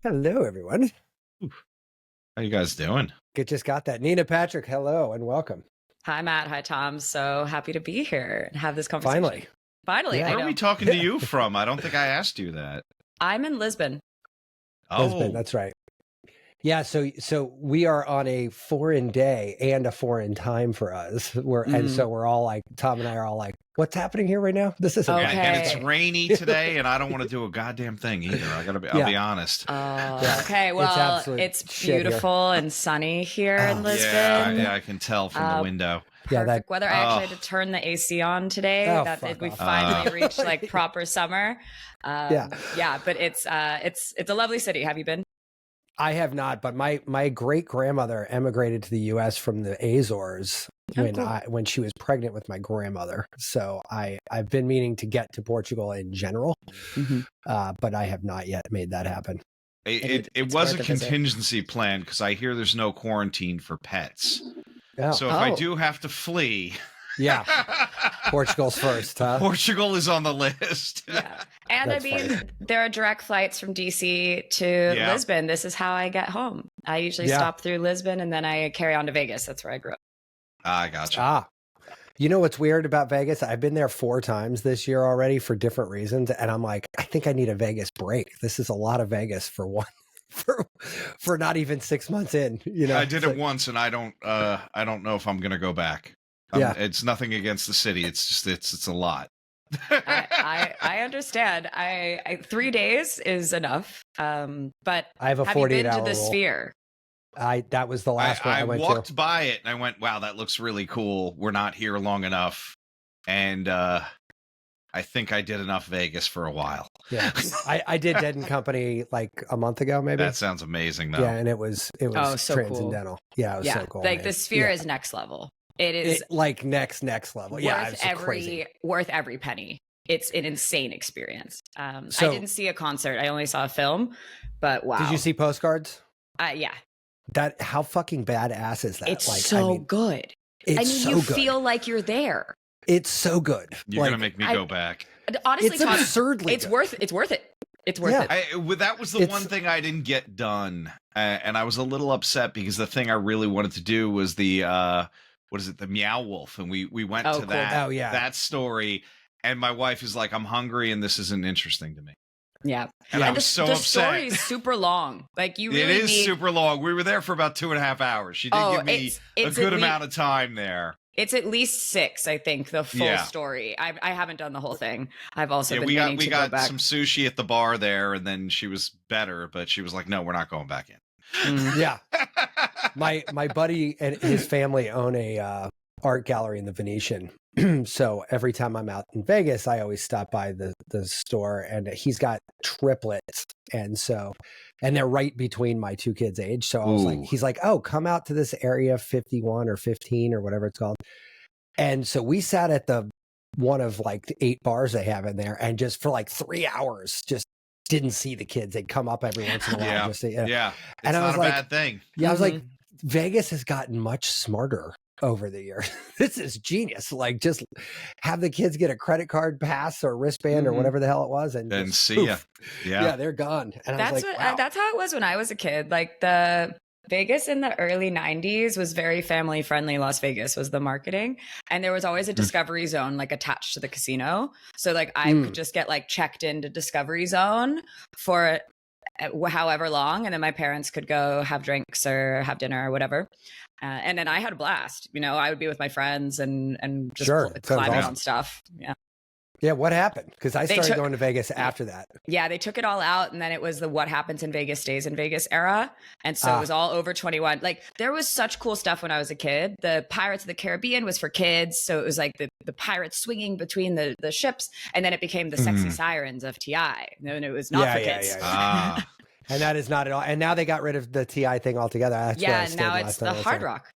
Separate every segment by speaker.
Speaker 1: Hello, everyone.
Speaker 2: How you guys doing?
Speaker 1: Just got that. Nina Patrick, hello and welcome.
Speaker 3: Hi, Matt. Hi, Tom. So happy to be here and have this conversation.
Speaker 1: Finally.
Speaker 3: Yeah.
Speaker 2: Where are we talking to you from? I don't think I asked you that.
Speaker 3: I'm in Lisbon.
Speaker 1: Lisbon, that's right. Yeah, so we are on a foreign day and a foreign time for us. And so we're all like, Tom and I are all like, what's happening here right now? This isn't
Speaker 3: Okay.
Speaker 2: And it's rainy today, and I don't want to do a goddamn thing either. I'll be honest.
Speaker 3: Okay. Well, it's beautiful and sunny here in Lisbon.
Speaker 2: Yeah, I can tell from the window.
Speaker 3: Perfect weather. I actually had to turn the AC on today. We finally reached like proper summer. But it's a lovely city. Have you been?
Speaker 1: I have not, but my great grandmother emigrated to the U.S. from the Azores when she was pregnant with my grandmother. So I've been meaning to get to Portugal in general, but I have not yet made that happen.
Speaker 2: It was a contingency plan because I hear there's no quarantine for pets.
Speaker 1: Oh.
Speaker 2: So if I do have to flee.
Speaker 1: Yeah. Portugal's first, huh?
Speaker 2: Portugal is on the list.
Speaker 3: Yeah. And that's funny. There are direct flights from DC to Lisbon. This is how I get home. I usually stop through Lisbon and then I carry on to Vegas. That's where I grew up.
Speaker 2: I gotcha.
Speaker 1: You know what's weird about Vegas? I've been there 4 times this year already for different reasons. And I'm like, I think I need a Vegas break. This is a lot of Vegas for one. For not even 6 months in, you know.
Speaker 2: I did it once, and I don't know if I'm gonna go back. It's nothing against the city. It's just it's a lot.
Speaker 3: I understand. 3 days is enough. But
Speaker 1: I have a 48-hour
Speaker 3: to the
Speaker 1: rule.
Speaker 3: Sphere?
Speaker 1: That was the last one I went to.
Speaker 2: I walked by it and I went, wow, that looks really cool. We're not here long enough, and I think I did enough Vegas for a while.
Speaker 1: Yeah, I did Dead and Company like a month ago, maybe.
Speaker 2: That sounds amazing, though.
Speaker 1: Yeah, and it was
Speaker 3: so
Speaker 1: transcendental.
Speaker 3: Cool.
Speaker 1: Yeah, it was so cool.
Speaker 3: Like the Sphere is next level. It is
Speaker 1: like next level. Yeah,
Speaker 3: worth every penny. It's an insane experience. I didn't see a concert. I only saw a film, but wow.
Speaker 1: Did you see Postcards?
Speaker 3: Yeah.
Speaker 1: How fucking badass is that?
Speaker 3: It's good. You feel like you're there.
Speaker 1: It's so good.
Speaker 2: You're gonna make me go back.
Speaker 3: Honestly,
Speaker 1: it's absurdly.
Speaker 3: It's worth it. It's worth it.
Speaker 2: That was the one thing I didn't get done, and I was a little upset because the thing I really wanted to do was the the Meow Wolf, and we went to that.
Speaker 1: Oh yeah,
Speaker 2: that story. And my wife is like, I'm hungry, and this isn't interesting to me.
Speaker 3: Yeah,
Speaker 2: and I was so upset.
Speaker 3: The story is super long. Like you, really
Speaker 2: it is super long. We were there for about 2.5 hours. She did give me a good amount of time there.
Speaker 3: It's at least 6, I think, the full story. I haven't done the whole thing. I've also been meaning to go back.
Speaker 2: We got some sushi at the bar there, and then she was better, but she was like, no, we're not going back in.
Speaker 1: Yeah. My buddy and his family own a art gallery in the Venetian. So every time I'm out in Vegas, I always stop by the store, and he's got triplets. And they're right between my 2 kids' age. So I was like, he's like, oh, come out to this area 51 or 15 or whatever it's called. And so we sat at one of like 8 bars they have in there, and just for like 3 hours, just didn't see the kids. They'd come up every once in a while.
Speaker 2: Yeah.
Speaker 1: And
Speaker 2: it's
Speaker 1: I was
Speaker 2: not a
Speaker 1: like,
Speaker 2: bad thing.
Speaker 1: Yeah. I was like, Vegas has gotten much smarter over the years. This is genius. Like, just have the kids get a credit card pass or wristband or whatever the hell it was, and just,
Speaker 2: see ya.
Speaker 1: Yeah, they're gone. And
Speaker 3: that's that's how it was when I was a kid. Like the Vegas in the early 90s was very family friendly. Las Vegas was the marketing, and there was always a Discovery Zone like attached to the casino. So like I could just get like checked into Discovery Zone for however long, and then my parents could go have drinks or have dinner or whatever. And then I had a blast. You know, I would be with my friends and just climbing on stuff. Yeah.
Speaker 1: Yeah. What happened? Because I started going to Vegas after that.
Speaker 3: Yeah, they took it all out, and then it was the What Happens in Vegas Stays in Vegas era. And so it was all over 21. Like there was such cool stuff when I was a kid. The Pirates of the Caribbean was for kids. So it was like the pirates swinging between the ships. And then it became the sexy sirens of TI. And it was not for kids.
Speaker 1: And that is not at all. And now they got rid of the TI thing altogether. That's
Speaker 3: and now it's the Hard Rock.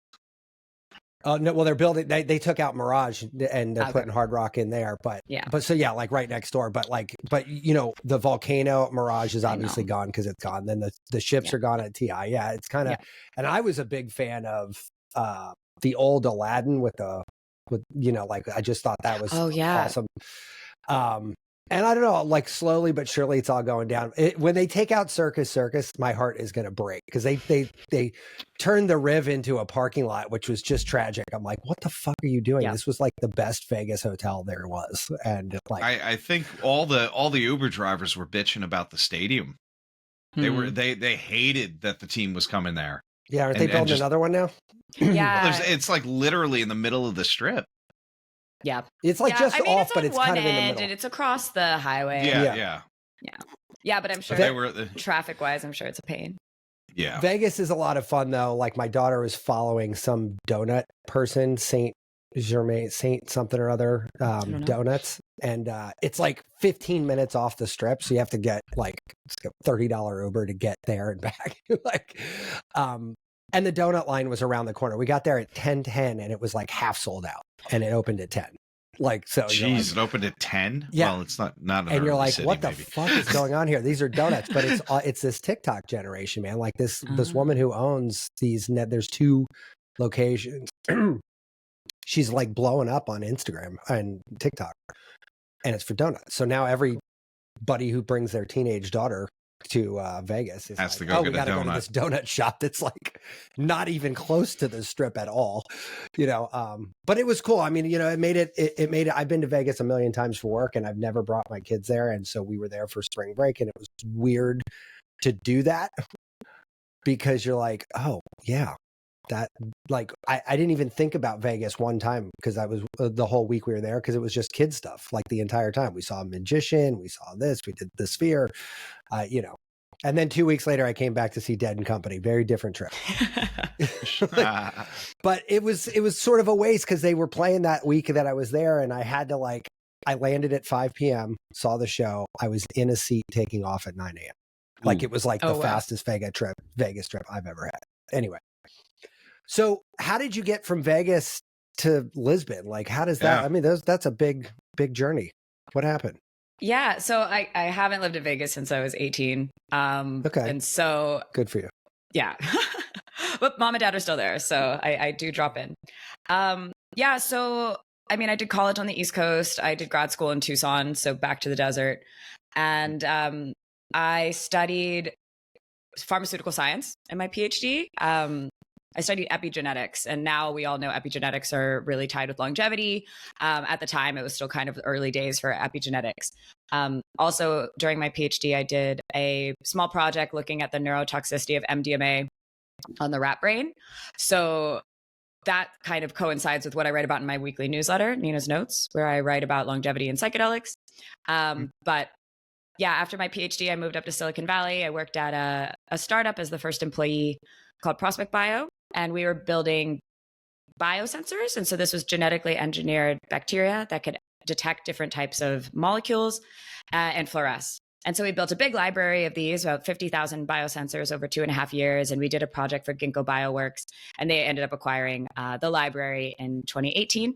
Speaker 1: Oh no! Well, they're building. They took out Mirage and they're putting Hard Rock in there. But like right next door. But you know, the volcano Mirage is obviously gone because it's gone. Then the ships are gone at TI. Yeah, it's kind of. And I was a big fan of the old Aladdin with you know, like I just thought that was awesome. And I don't know, like slowly but surely it's all going down. When they take out Circus, my heart is going to break because they turned the Riv into a parking lot, which was just tragic. I'm like, what the fuck are you doing? This was like the best Vegas hotel there was. And like,
Speaker 2: I think all the Uber drivers were bitching about the stadium. They hated that the team was coming there.
Speaker 1: Yeah, aren't they building another one now?
Speaker 3: Yeah,
Speaker 2: well, it's like literally in the middle of the strip.
Speaker 3: Yeah,
Speaker 1: it's like just off, but it's kind of in the middle.
Speaker 3: And it's across the highway.
Speaker 2: Yeah.
Speaker 3: But I'm sure traffic-wise, I'm sure it's a pain.
Speaker 2: Yeah,
Speaker 1: Vegas is a lot of fun though. Like my daughter was following some donut person, Saint something or other, donuts, and it's like 15 minutes off the strip, so you have to get like $30 Uber to get there and back. Like, and the donut line was around the corner. We got there at 10:10, and it was like half sold out, and it opened at 10. Like, so
Speaker 2: jeez, it opened at 10.
Speaker 1: Yeah,
Speaker 2: well, it's not an
Speaker 1: and you're like,
Speaker 2: city,
Speaker 1: what the fuck is going on here? These are donuts, but it's this TikTok generation, man. Like this woman who owns these there's 2 locations. She's like blowing up on Instagram and TikTok, and it's for donuts. So now everybody who brings their teenage daughter to Vegas is
Speaker 2: has
Speaker 1: like,
Speaker 2: to go
Speaker 1: we
Speaker 2: get a
Speaker 1: gotta
Speaker 2: donut.
Speaker 1: go to this donut shop that's like not even close to the strip at all, you know. But it was cool. I mean, you know, it made it. I've been to Vegas a million times for work, and I've never brought my kids there, and so we were there for spring break, and it was weird to do that because you're like, oh yeah. That like I didn't even think about Vegas one time because I was the whole week we were there because it was just kid stuff like the entire time. We saw a magician, we saw this, we did the sphere, you know. And then 2 weeks later, I came back to see Dead and Company. Very different trip. But it was sort of a waste because they were playing that week that I was there, and I had to I landed at 5 p.m., saw the show. I was in a seat taking off at 9 a.m. Like it was like the fastest Vegas trip I've ever had. Anyway. So how did you get from Vegas to Lisbon? Like, how does that, I mean, that's a big journey. What happened?
Speaker 3: Yeah. So I haven't lived in Vegas since I was 18.
Speaker 1: Okay.
Speaker 3: And so.
Speaker 1: Good for you.
Speaker 3: Yeah. But mom and dad are still there. So I do drop in. Yeah. So, I mean, I did college on the East Coast. I did grad school in Tucson. So back to the desert. And I studied pharmaceutical science in my PhD. I studied epigenetics, and now we all know epigenetics are really tied with longevity. At the time, it was still kind of early days for epigenetics. Also, during my PhD, I did a small project looking at the neurotoxicity of MDMA on the rat brain. So that kind of coincides with what I write about in my weekly newsletter, Nina's Notes, where I write about longevity and psychedelics. But yeah, after my PhD, I moved up to Silicon Valley. I worked at a startup as the first employee called Prospect Bio. And we were building biosensors. And so this was genetically engineered bacteria that could detect different types of molecules and fluoresce. And so we built a big library of these, about 50,000 biosensors over 2.5 years. And we did a project for Ginkgo Bioworks, and they ended up acquiring the library in 2018.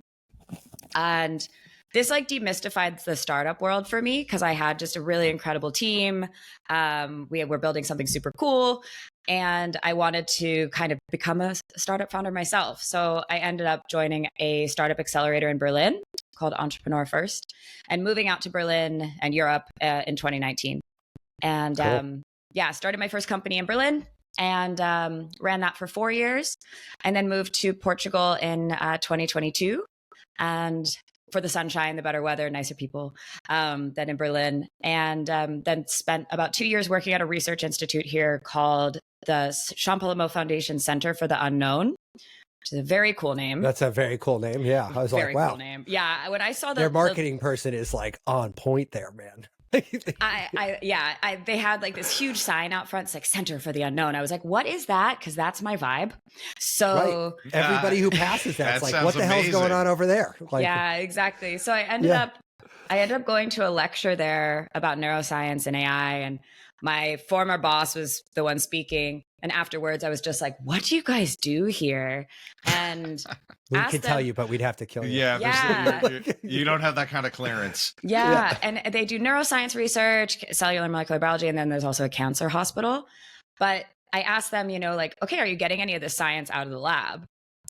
Speaker 3: And this like demystified the startup world for me because I had just a really incredible team. We were building something super cool. And I wanted to kind of become a startup founder myself. So I ended up joining a startup accelerator in Berlin called Entrepreneur First and moving out to Berlin and Europe in 2019. And
Speaker 1: cool.
Speaker 3: Started my first company in Berlin and ran that for 4 years and then moved to Portugal in 2022. And for the sunshine, the better weather, nicer people than in Berlin. And then spent about 2 years working at a research institute here called the Jean-Paul Foundation Center for the Unknown, which is a very cool name.
Speaker 1: That's a very cool name. Yeah. I was
Speaker 3: very
Speaker 1: like, wow.
Speaker 3: Cool name. Yeah. When I saw
Speaker 1: their marketing person is like on point there, man.
Speaker 3: They had like this huge sign out front. It's like Center for the Unknown. I was like, what is that? Because that's my vibe. So
Speaker 1: everybody who passes that's like, what the hell's going on over there? Like,
Speaker 3: yeah, exactly. So I ended up going to a lecture there about neuroscience and AI, and my former boss was the one speaking. And afterwards, I was just like, what do you guys do here? And
Speaker 1: we could tell you, but we'd have to kill you.
Speaker 2: Yeah. You don't have that kind of clearance.
Speaker 3: Yeah. And they do neuroscience research, cellular molecular biology, and then there's also a cancer hospital. But I asked them, like, okay, are you getting any of this science out of the lab?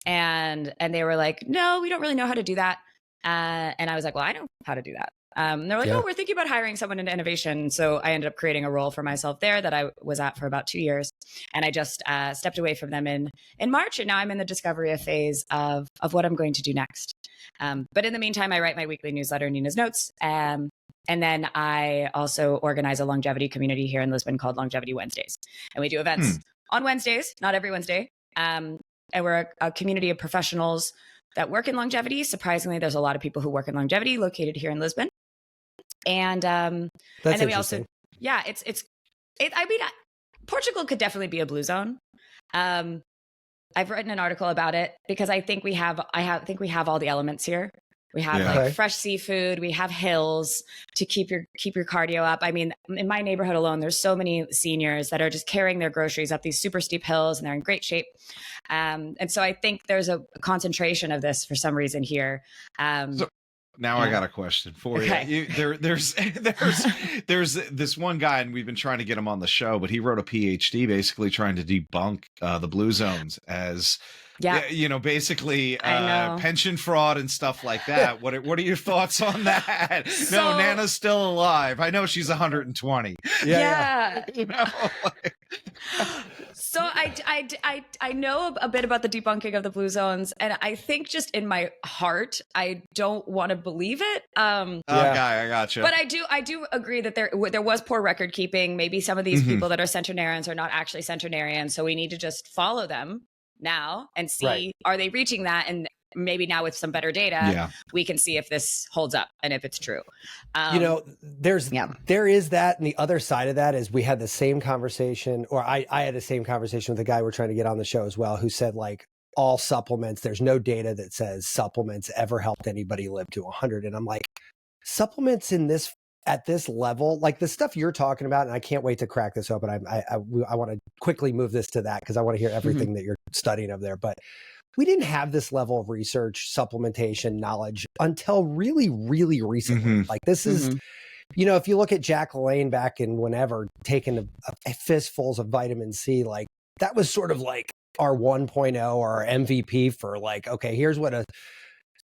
Speaker 3: And they were like, no, we don't really know how to do that. And I was like, well, I know how to do that. They're like, oh, we're thinking about hiring someone in innovation. So I ended up creating a role for myself there that I was at for about 2 years. And I just stepped away from them in March. And now I'm in the discovery phase of what I'm going to do next. But in the meantime, I write my weekly newsletter, Nina's Notes. And then I also organize a longevity community here in Lisbon called Longevity Wednesdays. And we do events on Wednesdays, not every Wednesday. And we're a community of professionals that work in longevity. Surprisingly, there's a lot of people who work in longevity located here in Lisbon. And then we also, Portugal could definitely be a blue zone. I've written an article about it because I think we have all the elements here. We have like fresh seafood. We have hills to keep your cardio up. I mean, in my neighborhood alone, there's so many seniors that are just carrying their groceries up these super steep hills, and they're in great shape. And so I think there's a concentration of this for some reason here.
Speaker 2: Now I got a question for you.
Speaker 3: Okay.
Speaker 2: There's this one guy, and we've been trying to get him on the show, but he wrote a PhD basically trying to debunk the blue zones as basically pension fraud and stuff like that. What are your thoughts on that? No, Nana's still alive. I know she's 120.
Speaker 3: Yeah.
Speaker 2: You know,
Speaker 3: So I know a bit about the debunking of the blue zones, and I think just in my heart, I don't want to believe it.
Speaker 2: Okay, I gotcha.
Speaker 3: But I do agree that there was poor record keeping. Maybe some of these people that are centenarians are not actually centenarians, so we need to just follow them now and see are they reaching that, and maybe now with some better data we can see if this holds up and if it's true.
Speaker 1: There is that, and the other side of that is we had the same conversation, or I had the same conversation with a guy we're trying to get on the show as well, who said like all supplements, there's no data that says supplements ever helped anybody live to 100. And I'm like, supplements at this level, like the stuff you're talking about, and I can't wait to crack this open. I want to quickly move this to that because I want to hear everything that you're studying over there. But we didn't have this level of research, supplementation knowledge until really, really recently. Like this is, if you look at Jack LaLanne back in whenever, taking a fistfuls of vitamin C, like that was sort of like our 1.0 or our MVP for like, okay, here's what a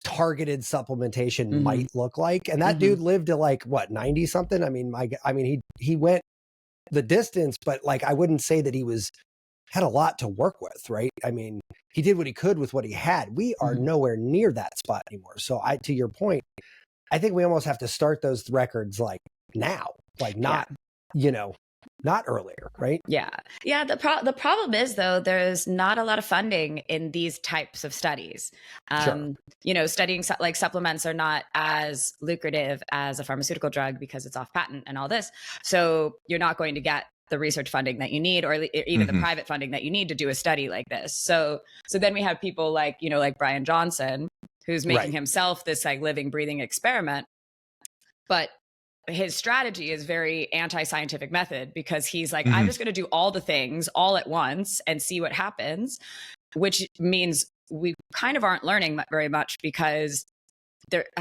Speaker 1: targeted supplementation might look like. And that dude lived to like what, 90 something. I mean, he went the distance, but like, I wouldn't say that he had a lot to work with. Right. I mean, he did what he could with what he had. We are nowhere near that spot anymore. So to your point, I think we almost have to start those records like now, like not earlier. Right.
Speaker 3: Yeah. Yeah. The problem is though, there's not a lot of funding in these types of studies. Studying like supplements are not as lucrative as a pharmaceutical drug because it's off patent and all this. So you're not going to get the research funding that you need, or even the private funding that you need to do a study like this. So then we have people like, like Brian Johnson, who's making himself this like living, breathing experiment. But his strategy is very anti-scientific method because he's like, I'm just going to do all the things all at once and see what happens, which means we kind of aren't learning very much because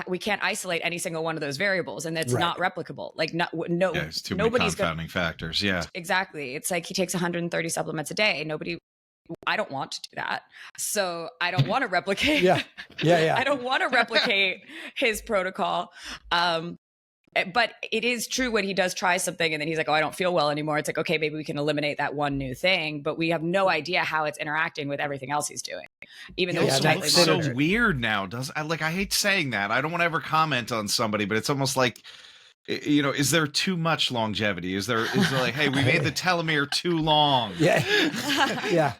Speaker 3: we can't isolate any single one of those variables, and it's not replicable. Like
Speaker 2: it's too many confounding factors. Yeah,
Speaker 3: exactly. It's like he takes 130 supplements a day. I don't want to do that. So I don't want to replicate. I don't want to replicate his protocol. But it is true when he does try something and then he's like, oh, I don't feel well anymore. It's like, okay, maybe we can eliminate that one new thing, but we have no idea how it's interacting with everything else he's doing. Even though it's
Speaker 2: so weird now. I hate saying that. I don't want to ever comment on somebody, but it's almost like, is there too much longevity? Is there like, hey, we made the telomere too long?
Speaker 1: Yeah.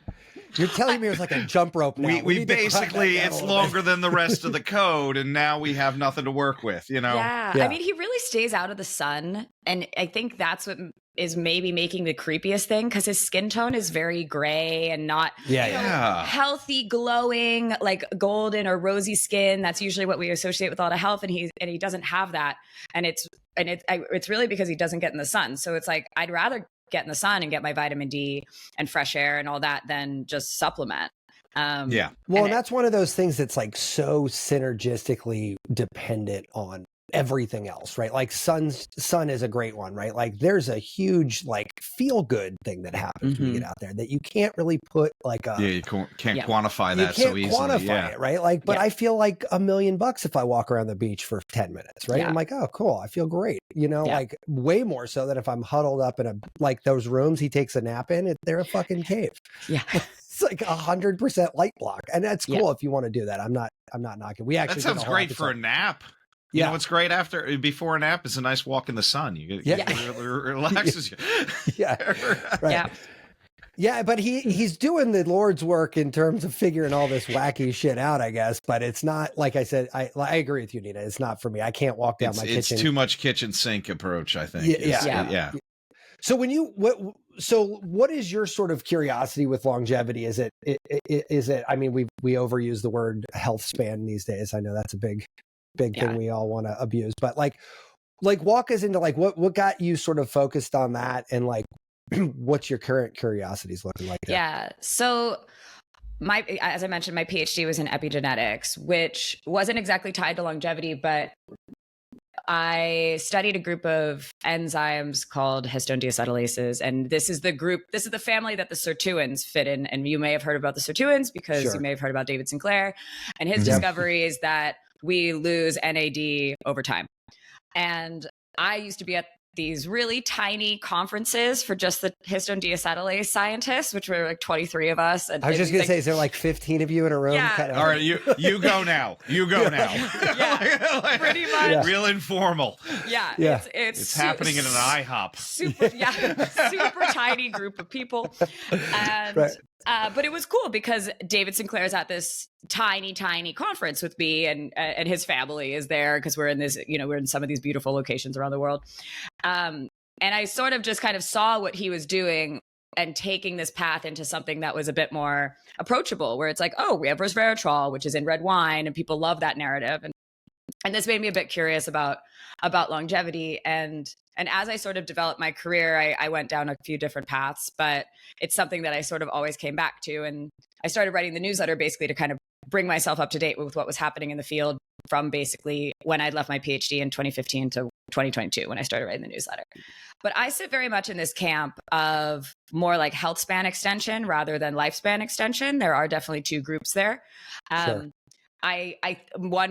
Speaker 1: Your telomere is like a jump rope now.
Speaker 2: We basically, it's longer than the rest of the code, and now we have nothing to work with,
Speaker 3: Yeah. I mean, he really stays out of the sun, and I think that's what is maybe making the creepiest thing, because his skin tone is very gray and not healthy, glowing, like golden or rosy skin. That's usually what we associate with a lot of health, and he doesn't have that, and it's really because he doesn't get in the sun. So it's like, I'd rather get in the sun and get my vitamin D and fresh air and all that than just supplement.
Speaker 1: Well, and that's one of those things that's like so synergistically dependent on everything else, right? Like sun is a great one, right? Like there's a huge like feel good thing that happens when you get out there that you can't really put like a
Speaker 2: you can't quantify that so easily.
Speaker 1: Quantify it, right? Like, but I feel like $1 million if I walk around the beach for 10 minutes, right? I'm like, oh, cool. I feel great. You know, like way more so than if I'm huddled up in like those rooms he takes a nap in. They're a fucking cave.
Speaker 3: Yeah.
Speaker 1: It's like 100% light block, and that's cool if you want to do that. I'm not knocking. We actually
Speaker 2: that sounds great for a nap. You know what's great before a nap is a nice walk in the sun. It relaxes you.
Speaker 1: Right. Yeah, but he's doing the Lord's work in terms of figuring all this wacky shit out, I guess. But it's not, like I said, I agree with you, Nina. It's not for me. I can't walk down my kitchen.
Speaker 2: It's too much kitchen sink approach, I think. Yeah.
Speaker 1: So what is your sort of curiosity with longevity? Is it, I mean, we overuse the word health span these days. I know that's a big thing we all want to abuse, but like walk us into like, what got you sort of focused on that, and like, what's your current curiosities looking like?
Speaker 3: Yeah. So as I mentioned, my PhD was in epigenetics, which wasn't exactly tied to longevity, but I studied a group of enzymes called histone deacetylases. And this is the family that the sirtuins fit in. And you may have heard about the sirtuins because you may have heard about David Sinclair. And his discovery is that we lose NAD over time. And I used to be at these really tiny conferences for just the histone deacetylase scientists, which were like 23 of us. And
Speaker 1: I was just going to say, is there like 15 of you in a room?
Speaker 3: Yeah.
Speaker 1: Kind of?
Speaker 2: All right, you go now. You go now.
Speaker 3: Yeah, pretty much.
Speaker 2: Real informal.
Speaker 3: Yeah.
Speaker 2: It's happening in an IHOP.
Speaker 3: Super tiny group of people. And but it was cool because David Sinclair's at this tiny conference with me, and his family is there because we're in this, we're in some of these beautiful locations around the world. And I sort of just kind of saw what he was doing and taking this path into something that was a bit more approachable, where it's like, oh, we have resveratrol, which is in red wine, and people love that narrative. And this made me a bit curious about longevity. And as I sort of developed my career, I went down a few different paths, but it's something that I sort of always came back to. And I started writing the newsletter basically to kind of bring myself up to date with what was happening in the field from basically when I'd left my PhD in 2015 to 2022 when I started writing the newsletter. But I sit very much in this camp of more like health span extension rather than lifespan extension. There are definitely two groups there. One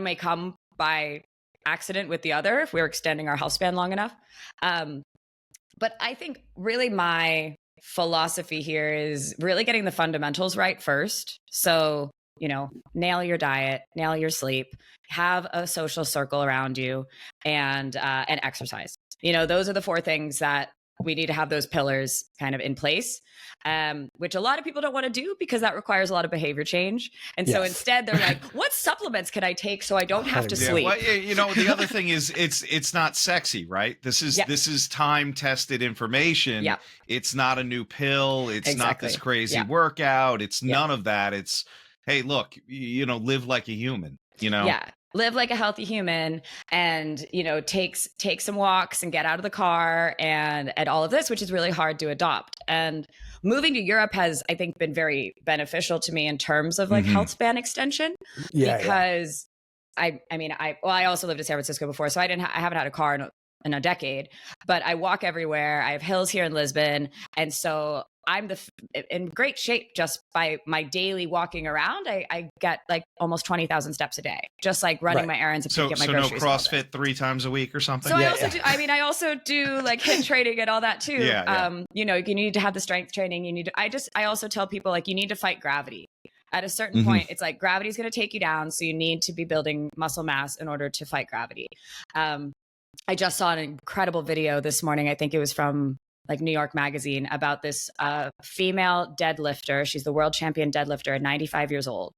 Speaker 3: may come by accident with the other if we're extending our health span long enough. But I think really my philosophy here is really getting the fundamentals right first. So, nail your diet, nail your sleep, have a social circle around you, and exercise. Those are the four things that we need to have, those pillars kind of in place, which a lot of people don't want to do because that requires a lot of behavior change. And so instead they're like, what supplements can I take so I don't have to sleep?
Speaker 2: Well, the other thing is it's not sexy, right? This is time tested information. Yep. It's not a new pill. It's not this crazy workout. It's none of that. It's, hey, look, live like a human,
Speaker 3: Yeah. Live like a healthy human, and, take some walks and get out of the car and all of this, which is really hard to adopt. And moving to Europe has, I think, been very beneficial to me in terms of like health span extension, because I also lived in San Francisco before, so I haven't had a car in a decade, but I walk everywhere. I have hills here in Lisbon. And so I'm in great shape just by my daily walking around. I get like almost 20,000 steps a day, just like running my errands and picking up my groceries.
Speaker 2: So no CrossFit 3 times a week or something?
Speaker 3: So I also do like HIIT training and all that too. You need to have the strength training. I also tell people like, you need to fight gravity. At a certain point, it's like gravity is going to take you down. So you need to be building muscle mass in order to fight gravity. I just saw an incredible video this morning. I think it was from like New York Magazine about this female deadlifter. She's the world champion deadlifter at 95 years old.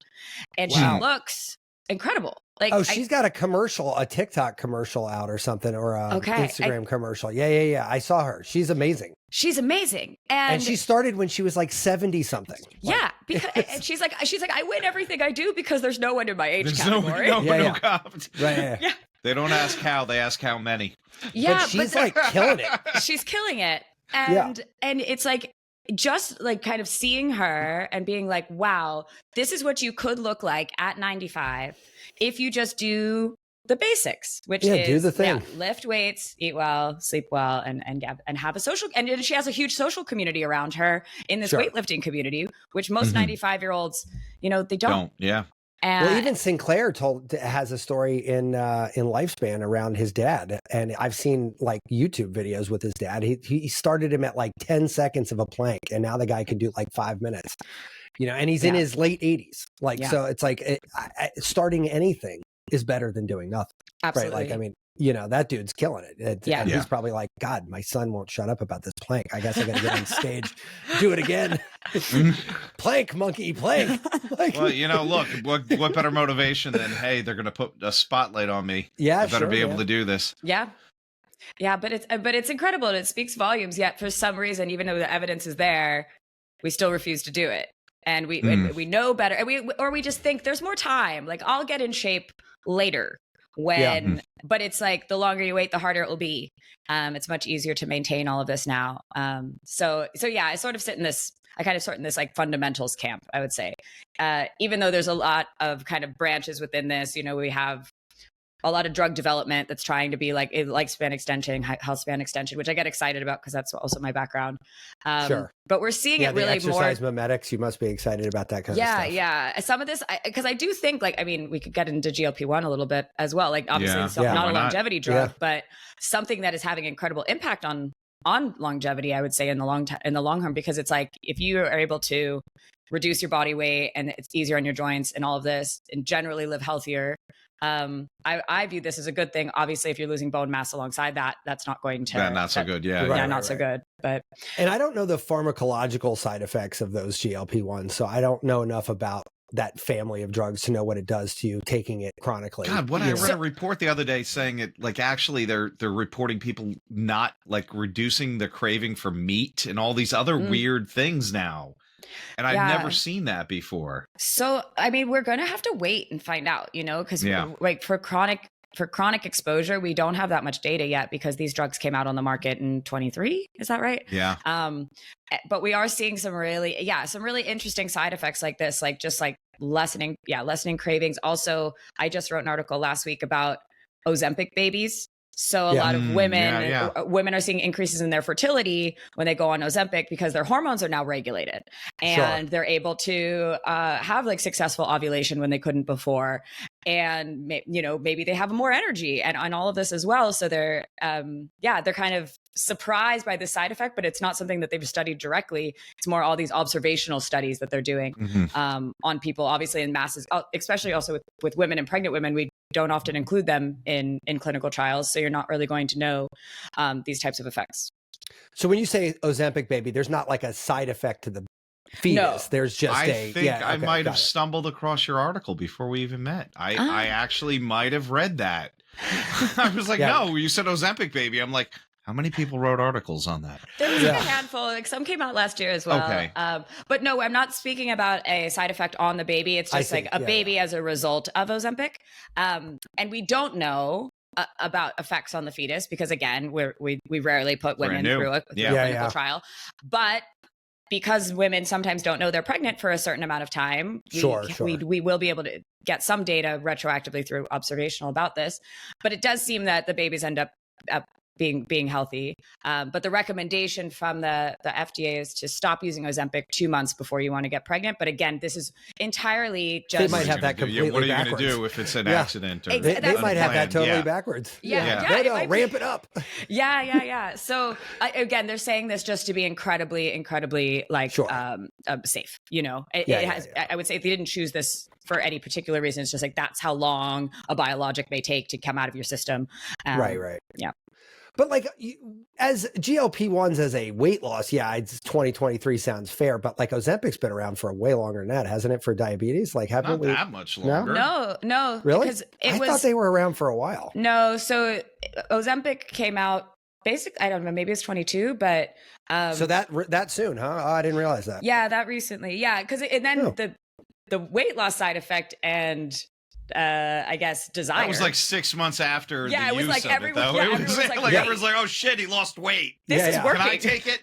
Speaker 3: And she looks incredible. Like,
Speaker 1: she's got a TikTok commercial out or something, or a Instagram commercial. Yeah. I saw her. She's amazing. And she started when she was like 70 something.
Speaker 3: Yeah. Because and she's like, I win everything I do because there's no one in my age category.
Speaker 2: No
Speaker 1: Right.
Speaker 3: Yeah.
Speaker 2: They don't ask how, they ask how many.
Speaker 3: Yeah.
Speaker 1: But she's like killing it.
Speaker 3: She's killing it. And it's like, just like kind of seeing her and being like, wow, this is what you could look like at 95 if you just do the basics, which is
Speaker 1: do the thing.
Speaker 3: Lift weights, eat well, sleep well, and have a social. And she has a huge social community around her in this weightlifting community, which most 95-year-olds, they don't.
Speaker 2: Yeah.
Speaker 1: Well, even Sinclair has a story in Lifespan around his dad, and I've seen like YouTube videos with his dad. He started him at like 10 seconds of a plank, and now the guy can do like 5 minutes. And he's in his late 80s. So it's like starting anything is better than doing nothing.
Speaker 3: Absolutely.
Speaker 1: Right? Like, I mean, that dude's killing it. And he's probably like, God, my son won't shut up about this plank. I guess I got to get on stage, do it again. Plank, monkey, plank.
Speaker 2: Well, look, what better motivation than, hey, they're going to put a spotlight on me.
Speaker 1: Yeah,
Speaker 2: I better be able to do this.
Speaker 3: Yeah. Yeah, but it's incredible and it speaks volumes. Yet for some reason, even though the evidence is there, we still refuse to do it. And we know better, and we just think there's more time. Like, I'll get in shape later but it's like the longer you wait, the harder it will be. It's much easier to maintain all of this now. So yeah, I kind of sort in this like fundamentals camp, I would say. Even though there's a lot of kind of branches within this, we have a lot of drug development that's trying to be like a lifespan extension, health span extension, which I get excited about because that's also my background. But we're seeing it really
Speaker 1: exercise mimetics. You must be excited about that kind of stuff.
Speaker 3: Yeah. Some of this, because I do think we could get into GLP-1 a little bit as well. Like obviously it's not a longevity drug, but something that is having incredible impact on longevity, I would say in the long run, because it's like, if you are able to reduce your body weight and it's easier on your joints and all of this and generally live healthier, I view this as a good thing. Obviously, if you're losing bone mass alongside that, that's not going to
Speaker 2: not so good.
Speaker 3: So good. But
Speaker 1: I don't know the pharmacological side effects of those GLP-1s, so I don't know enough about that family of drugs to know what it does to you taking it chronically.
Speaker 2: God, I read a report the other day saying it, like, actually they're reporting people not like reducing the craving for meat and all these other weird things now. And I've never seen that before. So,
Speaker 3: I mean, we're going to have to wait and find out, because like for chronic exposure, we don't have that much data yet because these drugs came out on the market in 23. Is that right?
Speaker 2: Yeah.
Speaker 3: But we are seeing some really interesting side effects like this, like just like lessening cravings. Also, I just wrote an article last week about Ozempic babies. So a lot of women are seeing increases in their fertility when they go on Ozempic because their hormones are now regulated and they're able to have like successful ovulation when they couldn't before. And, maybe they have more energy and all of this as well. So they're kind of surprised by the side effect, but it's not something that they've studied directly. It's more all these observational studies that they're doing on people, obviously in masses, especially also with women and pregnant women. We don't often include them in clinical trials. So you're not really going to know these types of effects.
Speaker 1: So when you say Ozempic baby, there's not like a side effect to the fetus.
Speaker 3: No.
Speaker 1: There's just
Speaker 2: I might have stumbled across your article before we even met. I actually might have read that. I was like, no, you said Ozempic baby. I'm like, how many people wrote articles on that?
Speaker 3: There was like a handful. Like some came out last year as well.
Speaker 2: Okay.
Speaker 3: But no, I'm not speaking about a side effect on the baby. It's just like a baby as a result of Ozempic. And we don't know about effects on the fetus because, again, we rarely put women through a clinical trial. But because women sometimes don't know they're pregnant for a certain amount of time, we will be able to get some data retroactively through observational about this. But it does seem that the babies end up being healthy. But the recommendation from the FDA is to stop using Ozempic 2 months before you want to get pregnant. But again, this is entirely just...
Speaker 1: They might have that completely
Speaker 2: What are you
Speaker 1: backwards.
Speaker 2: going to do if it's an accident? Or
Speaker 1: they might have that totally backwards. No, ramp it up.
Speaker 3: Yeah. So again, they're saying this just to be incredibly like safe. I would say if they didn't choose this for any particular reason, it's just like that's how long a biologic may take to come out of your system.
Speaker 1: Right.
Speaker 3: Yeah.
Speaker 1: But like as GLP-1s as a weight loss, it's 2023 sounds fair, but like Ozempic's been around for way longer than that, hasn't it, for diabetes? Like haven't we?
Speaker 2: Not that much longer.
Speaker 3: No.
Speaker 1: Really? I thought they were around for a while.
Speaker 3: No, so Ozempic came out basically, I don't know, maybe it's 22, but
Speaker 1: so that soon, huh? Oh, I didn't realize that.
Speaker 3: Yeah, that recently. Yeah, because then the weight loss side effect and I guess, desire.
Speaker 2: That was like 6 months after
Speaker 3: yeah,
Speaker 2: the
Speaker 3: it was
Speaker 2: use
Speaker 3: like
Speaker 2: of
Speaker 3: everyone,
Speaker 2: it, though.
Speaker 3: yeah,
Speaker 2: It was
Speaker 3: everyone was
Speaker 2: like
Speaker 3: yeah.
Speaker 2: everyone's like, oh shit, he lost weight.
Speaker 3: This is working.
Speaker 2: Can I take it?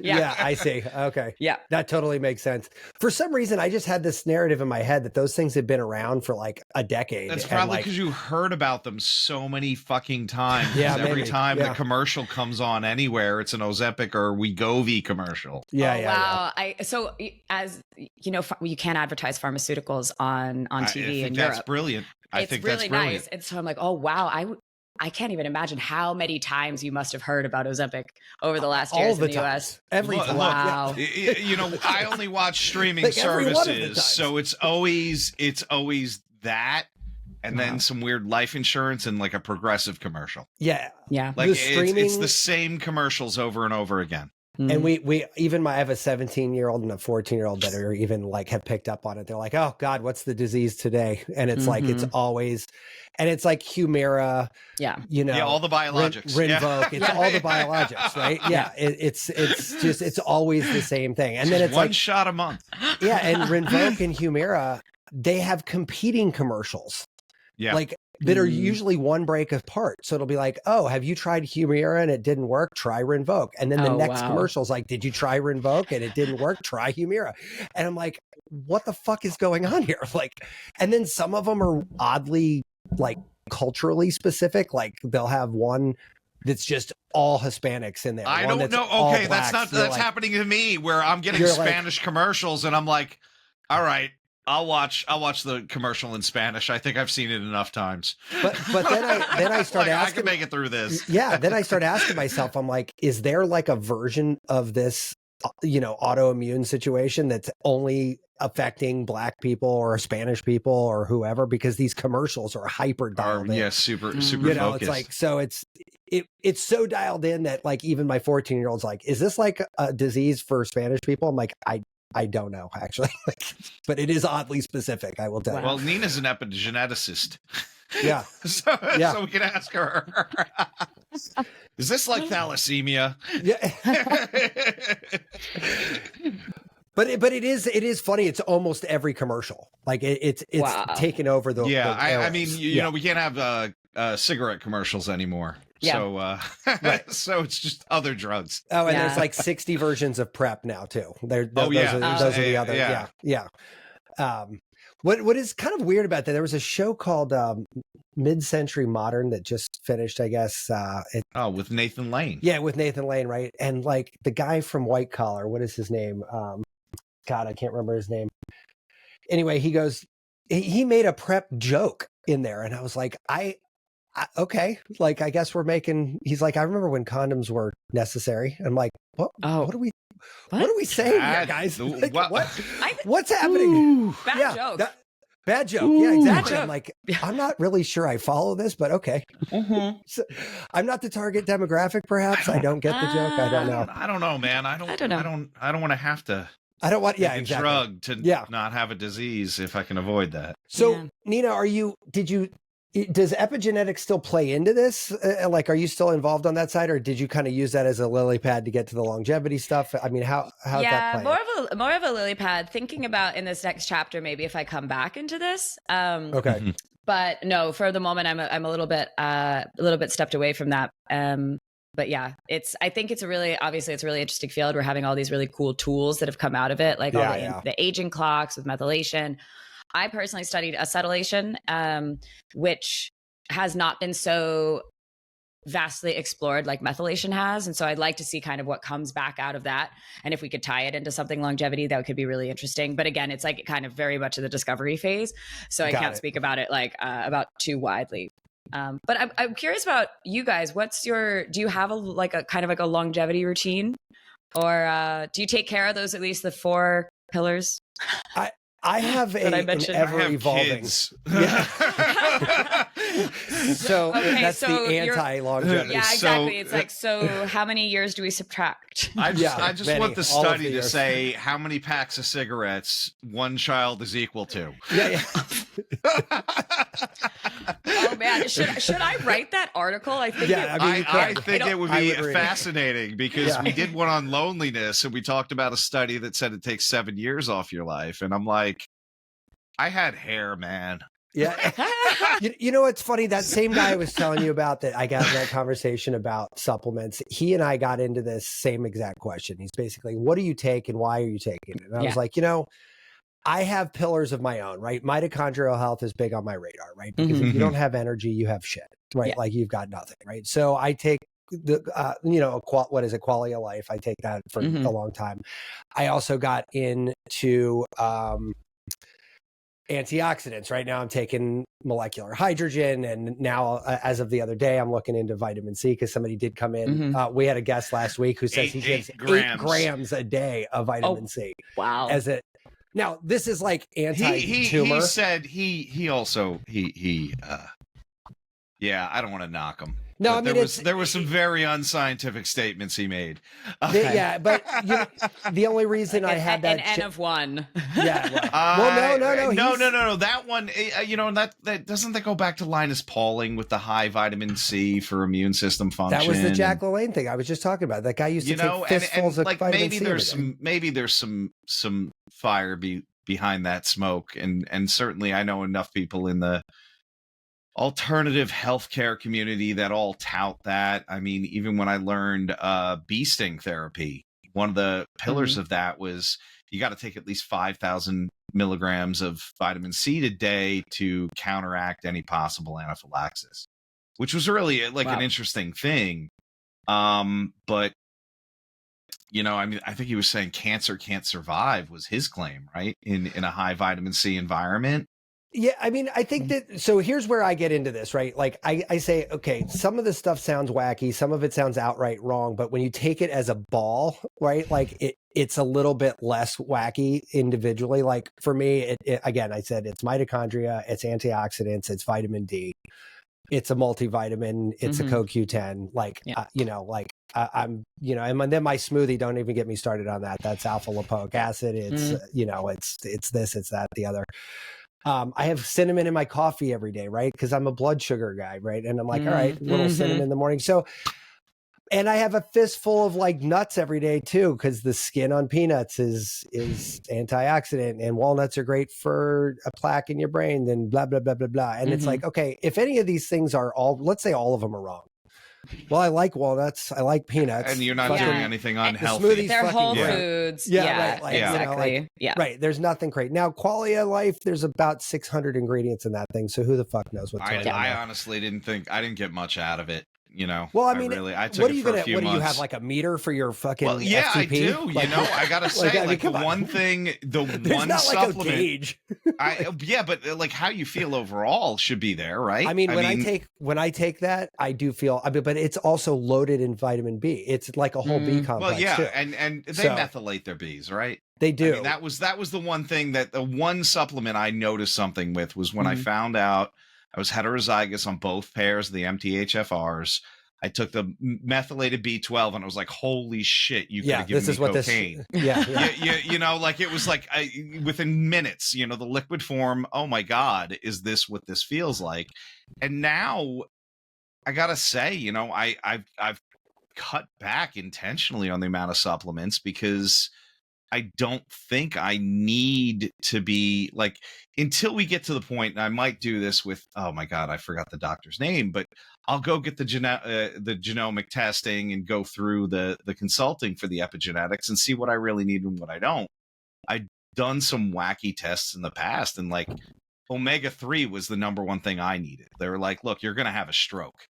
Speaker 1: Yeah, I see. Okay.
Speaker 3: Yeah.
Speaker 1: That totally makes sense. For some reason, I just had this narrative in my head that those things had been around for like a decade.
Speaker 2: That's probably because you heard about them so many fucking times.
Speaker 1: Yeah,
Speaker 2: every
Speaker 1: maybe.
Speaker 2: time
Speaker 1: Yeah.
Speaker 2: the commercial comes on anywhere, it's an Ozempic or Wegovy commercial.
Speaker 1: Yeah,
Speaker 3: oh,
Speaker 1: yeah.
Speaker 3: wow. So as you know, you can't advertise pharmaceuticals on TV in Europe.
Speaker 2: That's brilliant. I think
Speaker 3: really
Speaker 2: that's brilliant.
Speaker 3: nice. And so I'm like, oh wow, I can't even imagine how many times you must have heard about Ozempic over the last years in the US.
Speaker 1: Every time.
Speaker 3: Wow.
Speaker 2: You know, I only watch streaming
Speaker 1: Like every one of the
Speaker 2: services,
Speaker 1: times.
Speaker 2: so it's always that, and then some weird life insurance and like a progressive commercial.
Speaker 1: Yeah.
Speaker 3: Yeah.
Speaker 2: Like
Speaker 1: The
Speaker 2: it's the same commercials over and over again.
Speaker 1: And we even I have a 17-year-old and a 14-year-old that are even like have picked up on it. They're like, oh God, what's the disease today? And it's like, it's always, and it's like Humira, you know,
Speaker 2: all the biologics,
Speaker 1: Rinvoq, it's all the biologics, right? Yeah. It's always the same thing. And then it's
Speaker 2: one
Speaker 1: like
Speaker 2: shot a month.
Speaker 1: Yeah. And Rinvoq and Humira, they have competing commercials.
Speaker 2: Yeah.
Speaker 1: Like that are usually one break apart. So it'll be like, oh, have you tried Humira and it didn't work? Try Rinvoq. And then the next commercial is like, did you try Rinvoq and it didn't work? Try Humira. And I'm like, what the fuck is going on here? Like, and then some of them are oddly like culturally specific. Like they'll have one that's just all Hispanics in there.
Speaker 2: I
Speaker 1: don't
Speaker 2: know. Okay, that's happening to me where I'm getting Spanish commercials and I'm like, all right, I'll watch the commercial in Spanish. I think I've seen it enough times.
Speaker 1: But then I started
Speaker 2: like,
Speaker 1: asking,
Speaker 2: I can make it through this.
Speaker 1: Yeah. Then I started asking myself, I'm like, is there like a version of this, you know, autoimmune situation that's only affecting Black people or Spanish people or whoever? Because these commercials are hyper dialed in.
Speaker 2: Yeah, super
Speaker 1: You know,
Speaker 2: focused.
Speaker 1: it's like, so it's so dialed in that like even my 14-year-old's like, is this like a disease for Spanish people? I'm like, I don't know, actually. But it is oddly specific, I will tell you.
Speaker 2: Well, Nina's an epigeneticist.
Speaker 1: Yeah.
Speaker 2: So we can ask her. Is this like thalassemia?
Speaker 1: Yeah. But it is funny. It's almost every commercial. Like it's taken over the.
Speaker 2: Yeah,
Speaker 1: the
Speaker 2: I mean, you know, we can't have cigarette commercials anymore.
Speaker 1: Yeah.
Speaker 2: So, so it's just other drugs.
Speaker 1: Oh, and there's like 60 versions of PrEP now too. Those are the other. Yeah. What is kind of weird about that? There was a show called Mid-Century Modern that just finished, I guess.
Speaker 2: With Nathan Lane.
Speaker 1: Yeah, with Nathan Lane, right? And like the guy from White Collar, what is his name? God, I can't remember his name. Anyway, he made a PrEP joke in there, and I was like, okay, like I guess we're making. He's like, I remember when condoms were necessary. I'm like, what are we saying here, guys? Like, what's happening?
Speaker 3: Bad joke.
Speaker 1: Bad joke. Yeah, exactly. I'm like, I'm not really sure I follow this, but okay. So, I'm not the target demographic, perhaps. I don't get the joke. I don't know.
Speaker 2: I don't know, man. I don't want to have to.
Speaker 1: I don't want. Yeah,
Speaker 2: take
Speaker 1: exactly.
Speaker 2: a drug to not have a disease if I can avoid that.
Speaker 1: So, Nina, does epigenetics still play into this? Like, are you still involved on that side, or did you kind of use that as a lily pad to get to the longevity stuff? I mean, how's that playing?
Speaker 3: more of a lily pad. Thinking about in this next chapter, maybe if I come back into this.
Speaker 1: Okay.
Speaker 3: But no, for the moment, I'm a little bit stepped away from that. But yeah, I think it's a really interesting field. We're having all these really cool tools that have come out of it, like the aging clocks with methylation. I personally studied acetylation, which has not been so vastly explored like methylation has. And so I'd like to see kind of what comes back out of that. And if we could tie it into something longevity, that could be really interesting. But again, it's like kind of very much in the discovery phase. So I can't speak about it about too widely. But I'm curious about you guys. Do you have a kind of like a longevity routine, or do you take care of those, at least the 4 pillars?
Speaker 1: I have an ever evolving. Yeah. So that's the anti-longevity.
Speaker 3: Yeah, exactly. It's like, so how many years do we subtract?
Speaker 2: I just want the study to say how many packs of cigarettes one child is equal to.
Speaker 1: Yeah.
Speaker 3: Oh man, should I write that article? I think
Speaker 2: I think it would be fascinating, because we did one on loneliness, and we talked about a study that said it takes 7 years off your life, and I'm like, I had hair, man.
Speaker 1: Yeah. You know what's funny? That same guy I was telling you about that I got in that conversation about supplements, he and I got into this same exact question. He's basically, what do you take and why are you taking it? And I was like, I have pillars of my own, right? Mitochondrial health is big on my radar, right? Because if you don't have energy, you have shit, right? Like you've got nothing, right? So I take the, what is it? Quality of life. I take that for a long time. I also got into, antioxidants. Right now I'm taking molecular hydrogen, and now as of the other day I'm looking into vitamin C because somebody did come in. We had a guest last week who says he gives 8 grams a day of vitamin C.
Speaker 3: Wow.
Speaker 1: Now this is like anti-tumor.
Speaker 2: He said he also yeah, I don't want to knock him.
Speaker 1: No, I mean
Speaker 2: there was some very unscientific statements he made.
Speaker 1: Yeah, but the only reason I had that
Speaker 3: an N of 1.
Speaker 1: Yeah. Well,
Speaker 2: no. That one, that doesn't that go back to Linus Pauling with the high vitamin C for immune system function?
Speaker 1: That was the Jack LaLanne thing I was just talking about. That guy used to take fistfuls of like vitamin C.
Speaker 2: Maybe there's some fire behind that smoke, and certainly I know enough people in the alternative healthcare community that all tout that. I mean, even when I learned bee sting therapy, one of the pillars of that was you got to take at least 5,000 milligrams of vitamin C a day to counteract any possible anaphylaxis, which was really like an interesting thing. But I mean, I think he was saying cancer can't survive was his claim, right? In a high vitamin C environment.
Speaker 1: Yeah, I mean, I think that, so here's where I get into this, right? Like I say, okay, some of this stuff sounds wacky, some of it sounds outright wrong, but when you take it as a ball, right, like it's a little bit less wacky individually. Like for me, again, I said it's mitochondria, it's antioxidants, it's vitamin D, it's a multivitamin, it's a CoQ10, like, I'm, and then my smoothie, don't even get me started on that. That's alpha lipoic acid. It's, it's this, it's that, the other. I have cinnamon in my coffee every day, right? Because I'm a blood sugar guy, right? And I'm like, all right, little cinnamon in the morning. So, and I have a fistful of like nuts every day too, because the skin on peanuts is antioxidant, and walnuts are great for a plaque in your brain, then blah, blah, blah, blah, blah. And it's like, okay, if any of these things are let's say all of them are wrong. Well, I like walnuts. I like peanuts.
Speaker 2: And you're not doing anything unhealthy.
Speaker 3: They're whole foods.
Speaker 1: Yeah, right.
Speaker 3: Exactly.
Speaker 1: Right. There's nothing great. Now, quality of life, there's about 600 ingredients in that thing. So who the fuck knows what's going on?
Speaker 2: I honestly didn't get much out of it.
Speaker 1: Well, I mean,
Speaker 2: I took it for a few months.
Speaker 1: What do you have, like a meter for your fucking
Speaker 2: FTP?
Speaker 1: I
Speaker 2: do. Like, I gotta say, the one supplement.
Speaker 1: Like a gauge.
Speaker 2: But like how you feel overall should be there, right?
Speaker 1: I mean, when I take that, I do feel. But it's also loaded in vitamin B. It's like a whole B complex.
Speaker 2: Well, yeah,
Speaker 1: too.
Speaker 2: and they methylate their Bs, right?
Speaker 1: They do.
Speaker 2: I mean, that was the one thing that the one supplement I noticed something with was when I found out I was heterozygous on both pairs of the MTHFRs. I took the methylated B12 and I was like, holy shit, you could have given me cocaine. Like it was like within minutes, the liquid form. Oh my God, is this what this feels like? And now I got to say, I've cut back intentionally on the amount of supplements because I don't think I need to be like, until we get to the point, and I might do this with, oh my God, I forgot the doctor's name, but I'll go get the genomic testing and go through the consulting for the epigenetics and see what I really need and what I don't. I've done some wacky tests in the past, and like omega-3 was the number one thing I needed. They were like, look, you're going to have a stroke.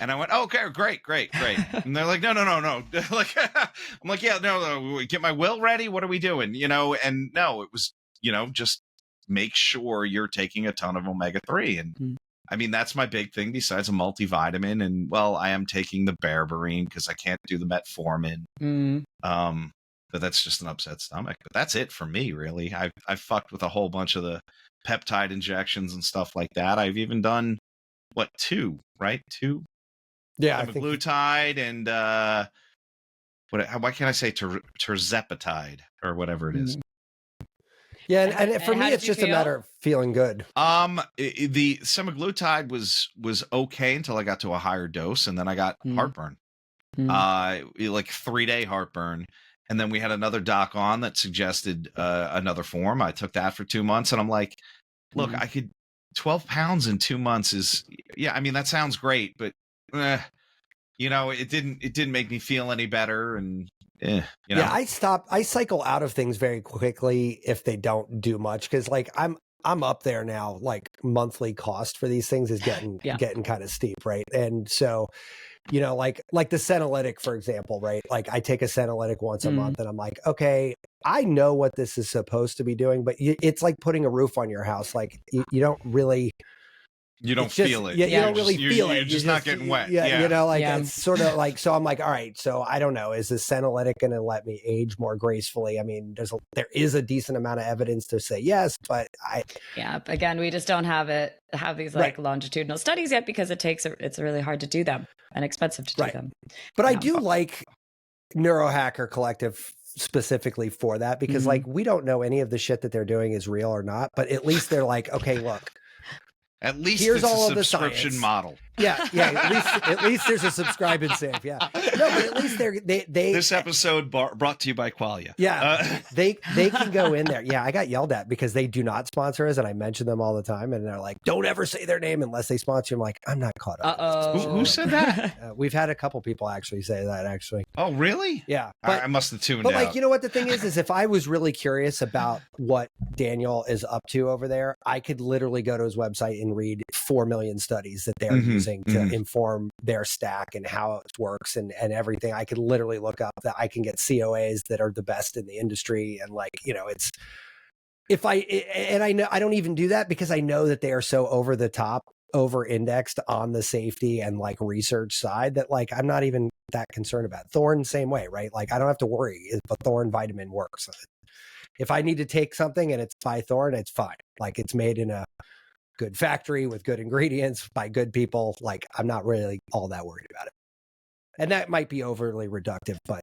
Speaker 2: And I went, okay, great. And they're like, no. Like, I'm like, yeah, no, get my will ready. What are we doing? And no, it was, just make sure you're taking a ton of omega-3. And I mean, that's my big thing besides a multivitamin. And well, I am taking the berberine because I can't do the metformin. But that's just an upset stomach. But that's it for me, really. I've fucked with a whole bunch of the peptide injections and stuff like that. I've even done, two? Yeah, semaglutide and why can't I say terzepatide or whatever it is?
Speaker 1: Yeah, and for me, it's just a matter of feeling good.
Speaker 2: The semaglutide was okay until I got to a higher dose, and then I got heartburn. Like 3-day heartburn. And then we had another doc on that suggested another form. I took that for 2 months, and I'm like, look, 12 pounds in 2 months is, yeah, I mean, that sounds great, but it didn't make me feel any better. And
Speaker 1: yeah, I cycle out of things very quickly if they don't do much, because like I'm up there now, like monthly cost for these things is getting kind of steep, right? And so, like the senolytic, for example, right? Like I take a senolytic once a month, and I'm like, okay, I know what this is supposed to be doing, but it's like putting a roof on your house. Like you don't really.
Speaker 2: You don't feel it.
Speaker 1: Yeah, you don't really feel it.
Speaker 2: You're just not getting wet.
Speaker 1: Yeah, it's sort of like, so I'm like, all right, so I don't know, is this senolytic going to let me age more gracefully? I mean, there is a decent amount of evidence to say yes, but
Speaker 3: again, we just don't have these like longitudinal studies yet, because it's really hard to do them and expensive to do them.
Speaker 1: But I do like Neurohacker Collective specifically for that, because like we don't know any of the shit that they're doing is real or not, but at least they're like, okay, look.
Speaker 2: At least
Speaker 1: here's
Speaker 2: it's
Speaker 1: all
Speaker 2: a
Speaker 1: of
Speaker 2: subscription model.
Speaker 1: Yeah. At least there's a subscribe and save. Yeah. No, but at least they
Speaker 2: This episode brought to you by Qualia.
Speaker 1: Yeah. They can go in there. Yeah, I got yelled at because they do not sponsor us, and I mention them all the time, and they're like, don't ever say their name unless they sponsor you. I'm like, I'm not caught up.
Speaker 2: Who said that?
Speaker 1: We've had a couple people actually say that, actually.
Speaker 2: Oh, really?
Speaker 1: Yeah.
Speaker 2: But, I must have tuned out.
Speaker 1: But like, you know what the thing is if I was really curious about what Daniel is up to over there, I could literally go to his website and read 4 million studies that they're using to inform their stack and how it works and everything. I could literally look up that I can get COAs that are the best in the industry. And like, it's, I know I don't even do that because I know that they are so over the top, over indexed on the safety and like research side that like, I'm not even that concerned about it. Thorn, same way, right? Like I don't have to worry if a Thorn vitamin works. If I need to take something and it's by Thorn, it's fine. Like it's made in a good factory with good ingredients by good people. Like I'm not really all that worried about it. And that might be overly reductive, but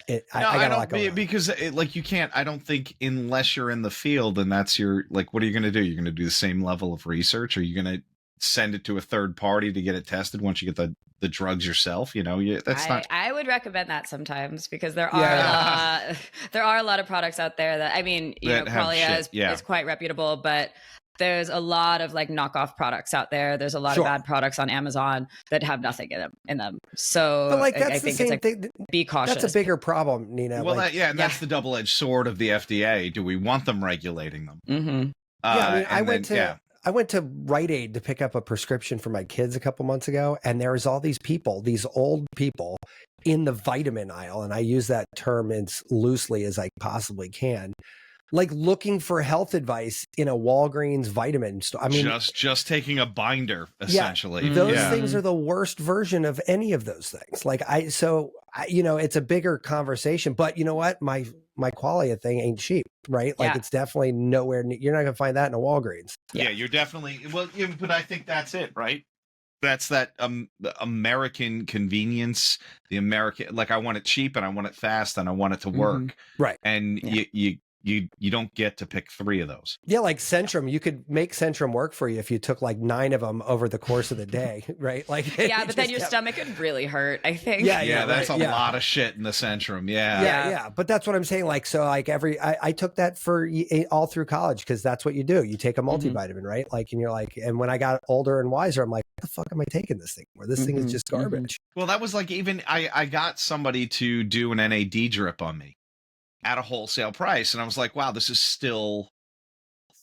Speaker 1: I got a lot going on.
Speaker 2: Because like you can't, I don't think unless you're in the field and that's your, like, what are you going to do? You're going to do the same level of research? Are you going to send it to a third party to get it tested once you get the drugs yourself? I
Speaker 3: would recommend that sometimes because there are a lot of products out there that, I mean, Qualia is quite reputable, but there's a lot of like knockoff products out there. There's a lot of bad products on Amazon that have nothing in them. So
Speaker 1: but like, that's I think the same thing.
Speaker 3: Be cautious.
Speaker 1: That's a bigger problem, Nina.
Speaker 2: Well, that's the double-edged sword of the FDA. Do we want them regulating them?
Speaker 3: Mm-hmm.
Speaker 1: I went to Rite Aid to pick up a prescription for my kids a couple months ago, and there was all these people, these old people in the vitamin aisle, and I use that term as loosely as I possibly can, like looking for health advice in a Walgreens vitamin store. I mean,
Speaker 2: just taking a binder, essentially.
Speaker 1: Those things are the worst version of any of those things. Like it's a bigger conversation, but you know what? My Qualia thing ain't cheap, right? Like it's definitely nowhere. You're not going to find that in a Walgreens.
Speaker 2: Yeah, you're definitely, but I think that's it, right? That's that the American convenience, the American, like I want it cheap and I want it fast and I want it to work.
Speaker 1: Right.
Speaker 2: And you don't get to pick 3 of those.
Speaker 1: Yeah, like Centrum, you could make Centrum work for you if you took like 9 of them over the course of the day, right? Like
Speaker 3: but then your stomach could really hurt, I think.
Speaker 2: Yeah, that's a lot of shit in the Centrum.
Speaker 1: Yeah. But that's what I'm saying. Like, so like I took that for all through college because that's what you do. You take a multivitamin, right? Like, and you're like, and when I got older and wiser, I'm like, what the fuck am I taking this thing for? This thing is just garbage.
Speaker 2: Well, that was like, even I got somebody to do an NAD drip on me at a wholesale price. And I was like, wow, this is still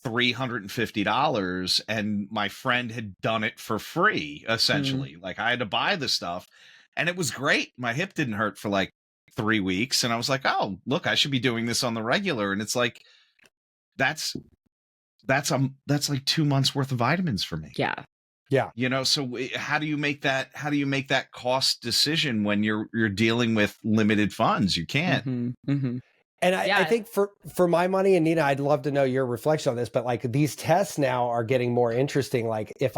Speaker 2: $350. And my friend had done it for free, essentially. Like I had to buy the stuff and it was great. My hip didn't hurt for like 3 weeks. And I was like, oh, look, I should be doing this on the regular. And it's like, that's like 2 months worth of vitamins for me.
Speaker 3: Yeah.
Speaker 1: Yeah.
Speaker 2: So how do you make that cost decision when you're dealing with limited funds? You can't.
Speaker 1: And I think for my money, and Nina, I'd love to know your reflection on this, but like these tests now are getting more interesting. Like if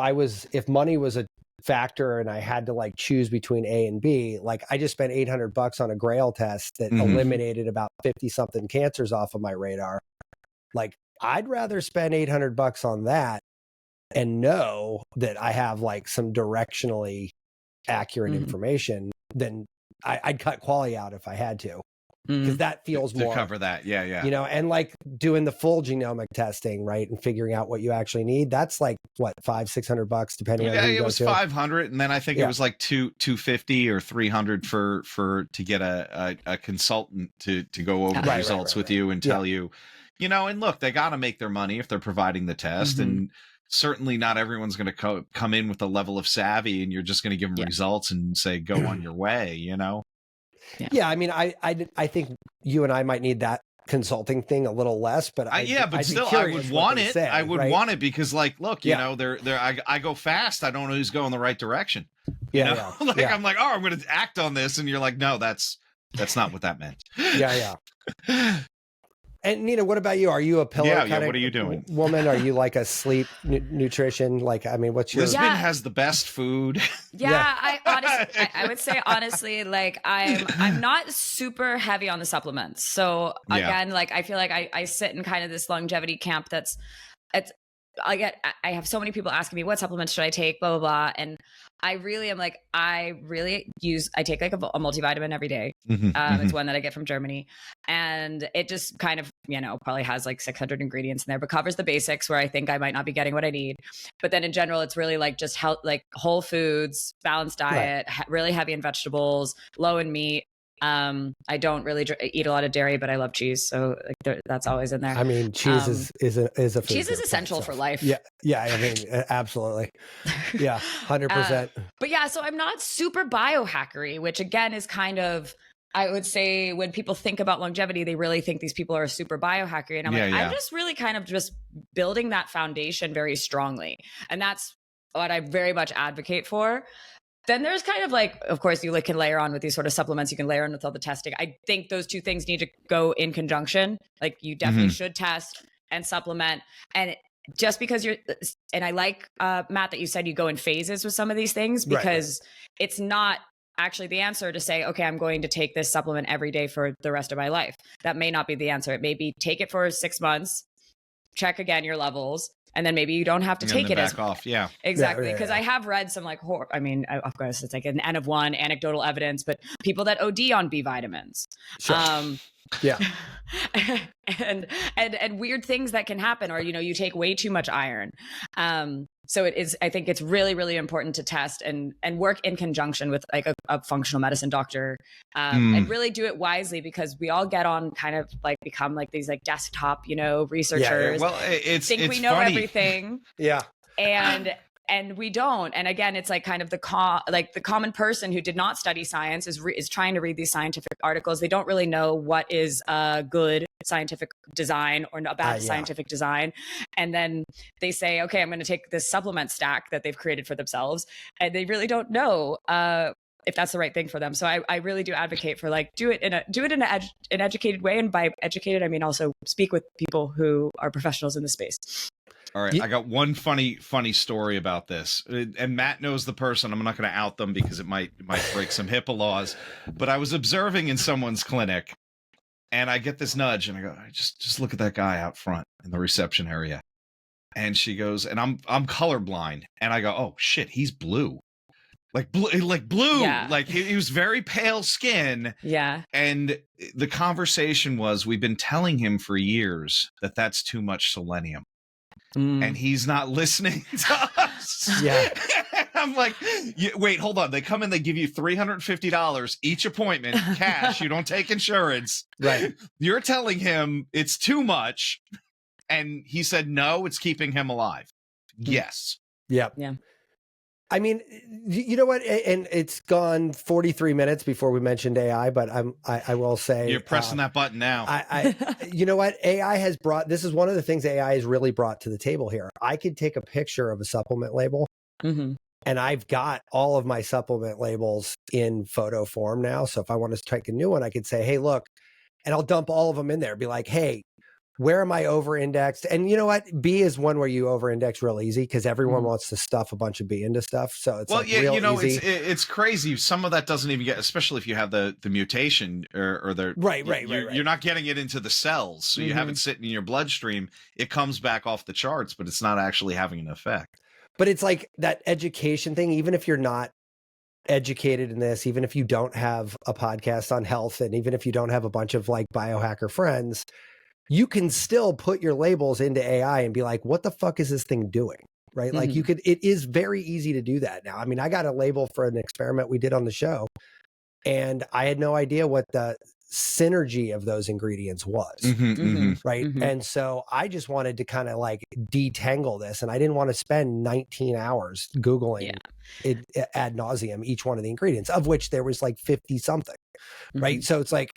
Speaker 1: money was a factor and I had to like choose between A and B, like I just spent $800 on a Grail test that eliminated about 50 something cancers off of my radar. Like I'd rather spend $800 on that and know that I have like some directionally accurate information than I'd cut Qualia out if I had to. because that feels
Speaker 2: to
Speaker 1: more
Speaker 2: cover that. Yeah.
Speaker 1: You know, and like doing the full genomic testing, right, and figuring out what you actually need. That's like what, $500-600 depending on who you
Speaker 2: it
Speaker 1: go
Speaker 2: was
Speaker 1: to.
Speaker 2: 500, and then I think it was like 250 or 300 for to get a consultant to go over the results with you and tell you, you know. And look, they got to make their money if they're providing the test, and certainly not everyone's going to come in with a level of savvy, and you're just going to give them results and say go on your way, you know.
Speaker 1: Yeah, I mean, I think you and I might need that consulting thing a little less, but
Speaker 2: but still, I would want it. I would want it because, like, look, you know, I go fast. I don't know who's going the right direction. You know? I'm like, oh, I'm going to act on this, and you're like, no, that's not what that meant.
Speaker 1: Yeah. And Nina, what about you? Are you a pillow kind of
Speaker 2: what are you doing?
Speaker 1: Woman? Are you like a sleep nutrition? Like, I mean, what's your...
Speaker 2: Lisbon has the best food.
Speaker 3: I would say honestly, like I'm not super heavy on the supplements. So again, like I feel like I sit in kind of this longevity camp I have so many people asking me what supplements should I take, blah, blah, blah. And I really am like, I take like a multivitamin every day. It's one that I get from Germany. And it just kind of, you know, probably has like 600 ingredients in there, but covers the basics where I think I might not be getting what I need. But then in general, it's really like just health, like whole foods, balanced diet, really heavy in vegetables, low in meat. I don't really eat a lot of dairy, but I love cheese, so like that's always in there.
Speaker 1: I mean, cheese is a food
Speaker 3: cheese is essential for life.
Speaker 1: Yeah. I mean, absolutely. Yeah, 100%.
Speaker 3: But yeah, so I'm not super biohackery, which again is kind of, I would say when people think about longevity, they really think these people are super biohackery, and I'm I'm just really kind of just building that foundation very strongly, and that's what I very much advocate for. Then there's kind of like, of course, you can layer on with these sort of supplements. You can layer on with all the testing. I think those two things need to go in conjunction. Like you definitely should test and supplement. And just because and I like, Matt, that you said you go in phases with some of these things, because it's not actually the answer to say, okay, I'm going to take this supplement every day for the rest of my life. That may not be the answer. It may be take it for 6 months, check again your levels, and then maybe you don't have to take it
Speaker 2: back off.
Speaker 3: Exactly. Because I have read some like I mean, of course, it's like an N of one anecdotal evidence, but people that OD on B vitamins.
Speaker 1: Sure.
Speaker 3: And weird things that can happen are, you know, you take way too much iron. So I think it's really, really important to test and work in conjunction with like a functional medicine doctor, and really do it wisely, because we all get on kind of like become like these like desktop, you know, researchers.
Speaker 2: Well, it's
Speaker 3: we know
Speaker 2: funny.
Speaker 3: Everything. And we don't. And again, it's like kind of the common person who did not study science is trying to read these scientific articles. They don't really know what is a good scientific design or a bad scientific design. And then they say, okay, I'm going to take this supplement stack that they've created for themselves. And they really don't know if that's the right thing for them. So I really do advocate for like, do it in an educated way. And by educated, I mean also speak with people who are professionals in the space.
Speaker 2: All right, I got one funny story about this, and Matt knows the person. I'm not going to out them because it might break some HIPAA laws. But I was observing in someone's clinic, and I get this nudge, and I go, just look at that guy out front in the reception area. And she goes, and I'm colorblind, and I go, oh shit, he's blue. Like blue,
Speaker 3: Yeah.
Speaker 2: Like he was very pale skin.
Speaker 3: Yeah.
Speaker 2: And the conversation was, we've been telling him for years that that's too much selenium. And he's not listening to us.
Speaker 1: Yeah.
Speaker 2: I'm like, wait, hold on. They come in, they give you $350 each appointment, cash. You don't take insurance.
Speaker 1: Right.
Speaker 2: You're telling him it's too much. And he said, no, it's keeping him alive. Yes.
Speaker 1: Yeah. I mean, you know what? And it's gone 43 minutes before we mentioned AI, but I will say
Speaker 2: you're pressing that button now.
Speaker 1: You know what? AI has this is one of the things AI has really brought to the table here. I could take a picture of a supplement label, and I've got all of my supplement labels in photo form now. So if I want to take a new one, I could say, hey, look, and I'll dump all of them in there. Be like, hey, where am I over-indexed? And you know what? B is one where you over-index real easy because everyone wants to stuff a bunch of B into stuff. So it's real easy.
Speaker 2: It's crazy. Some of that doesn't even get, especially if you have the mutation or the
Speaker 1: right.
Speaker 2: You're not getting it into the cells, so you have it sitting in your bloodstream. It comes back off the charts, but it's not actually having an effect.
Speaker 1: But it's like that education thing. Even if you're not educated in this, even if you don't have a podcast on health, and even if you don't have a bunch of like biohacker friends, you can still put your labels into AI and be like, what the fuck is this thing doing? Right? Like it is very easy to do that now. I mean, I got a label for an experiment we did on the show, and I had no idea what the synergy of those ingredients was. Right. And so I just wanted to kind of like detangle this, and I didn't want to spend 19 hours Googling it ad nauseum, each one of the ingredients, of which there was like 50 something. Right. So it's like,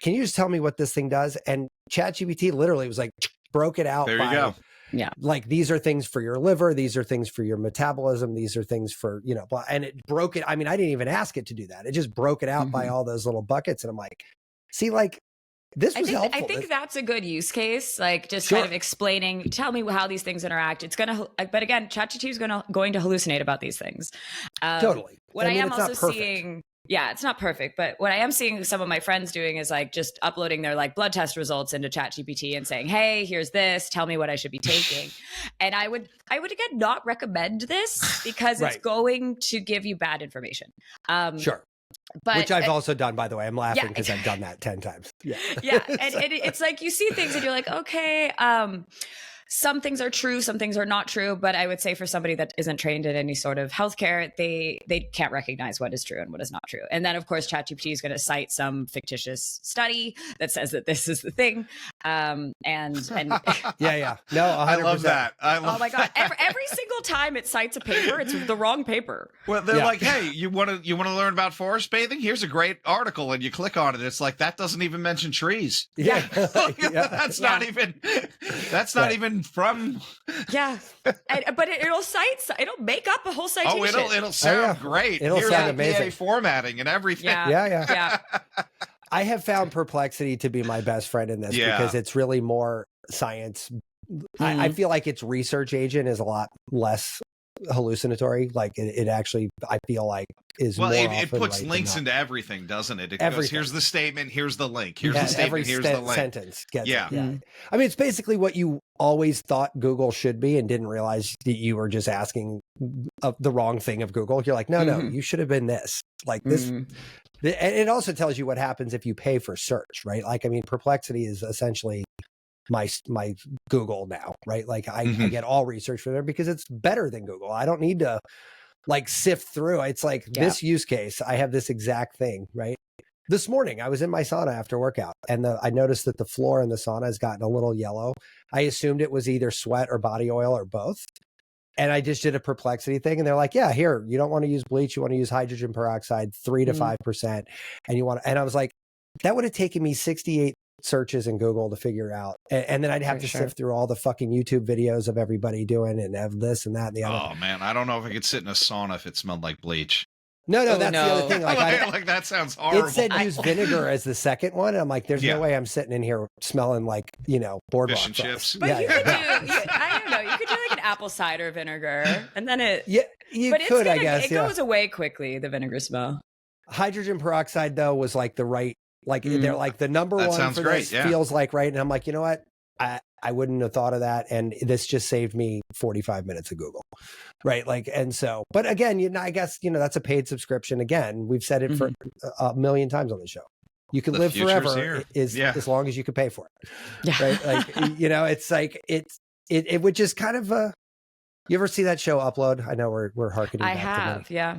Speaker 1: can you just tell me what this thing does? And ChatGPT literally was like, broke it out.
Speaker 2: There you go.
Speaker 3: Yeah.
Speaker 1: Like, these are things for your liver. These are things for your metabolism. These are things for, you know, blah. And it broke it. I mean, I didn't even ask it to do that. It just broke it out by all those little buckets. And I'm like, see, like, this was helpful.
Speaker 3: I think that's a good use case. Like, just kind of explaining, tell me how these things interact. It's going to, but again, ChatGPT is going to hallucinate about these things.
Speaker 1: Totally.
Speaker 3: What I am also seeing, it's not perfect, but what I am seeing some of my friends doing is like just uploading their like blood test results into ChatGPT and saying, hey, here's this, tell me what I should be taking. And I would again not recommend this because it's going to give you bad information. But,
Speaker 1: which I've also done, by the way. I'm laughing because I've done that 10 times. Yeah.
Speaker 3: And it's like you see things and you're like, okay, some things are true, some things are not true. But I would say for somebody that isn't trained in any sort of healthcare, they can't recognize what is true and what is not true. And then, of course, ChatGPT is going to cite some fictitious study that says that this is the thing. And no, 100%.
Speaker 2: I love that.
Speaker 3: Oh my God. Every single time it cites a paper, it's the wrong paper.
Speaker 2: Well, they're like, hey, you want to learn about forest bathing? Here's a great article. And you click on it. It's like, that doesn't even mention trees. That's not even from.
Speaker 3: But it'll make up a whole citation.
Speaker 2: It'll sound great.
Speaker 1: It'll sound amazing.
Speaker 2: Formatting and everything.
Speaker 1: Yeah. I have found perplexity to be my best friend in this because it's really more science. I feel like its research agent is a lot less hallucinatory. Like it actually, I feel like is more
Speaker 2: it puts links into everything, doesn't it? It goes, here's the statement, here's the link, here's the statement, here's the link.
Speaker 1: Sentence gets it. I mean, it's basically what you always thought Google should be and didn't realize that you were just asking the wrong thing of Google. You're like, no, you should have been this. Like this. And it also tells you what happens if you pay for search, right? Like, I mean, Perplexity is essentially my Google now, right? Like I get all research from there because it's better than Google. I don't need to like sift through. It's like this use case, I have this exact thing, right? This morning I was in my sauna after workout and I noticed that the floor in the sauna has gotten a little yellow. I assumed it was either sweat or body oil or both. And I just did a Perplexity thing and they're like, yeah, here, you don't want to use bleach. You want to use hydrogen peroxide, 3 to 5%. And I was like, that would have taken me 68 searches in Google to figure out. And then I'd have to sift through all the fucking YouTube videos of everybody doing and have this and that and the other.
Speaker 2: Oh man, I don't know if I could sit in a sauna if it smelled like bleach.
Speaker 1: No, that's the other thing.
Speaker 2: Like that sounds horrible.
Speaker 1: It said use vinegar as the second one. And I'm like, there's no way I'm sitting in here smelling like, boardwalk
Speaker 2: fish and chips.
Speaker 3: But you could do, I don't know, you could do like an apple cider vinegar and then it.
Speaker 1: Yeah, I guess.
Speaker 3: It goes away quickly, the vinegar smell.
Speaker 1: Hydrogen peroxide though was like the right, like they're like the number one for this feels like right. And I'm like, you know what? I wouldn't have thought of that. And this just saved me 45 minutes of Google. Right. Like, and so, but again, I guess, that's a paid subscription. Again, we've said it for a million times on the show. You can live forever as long as you can pay for it. Yeah. Right. Like, it's like, it would just kind of, you ever see that show Upload? I know we're harkening back
Speaker 3: to have, yeah.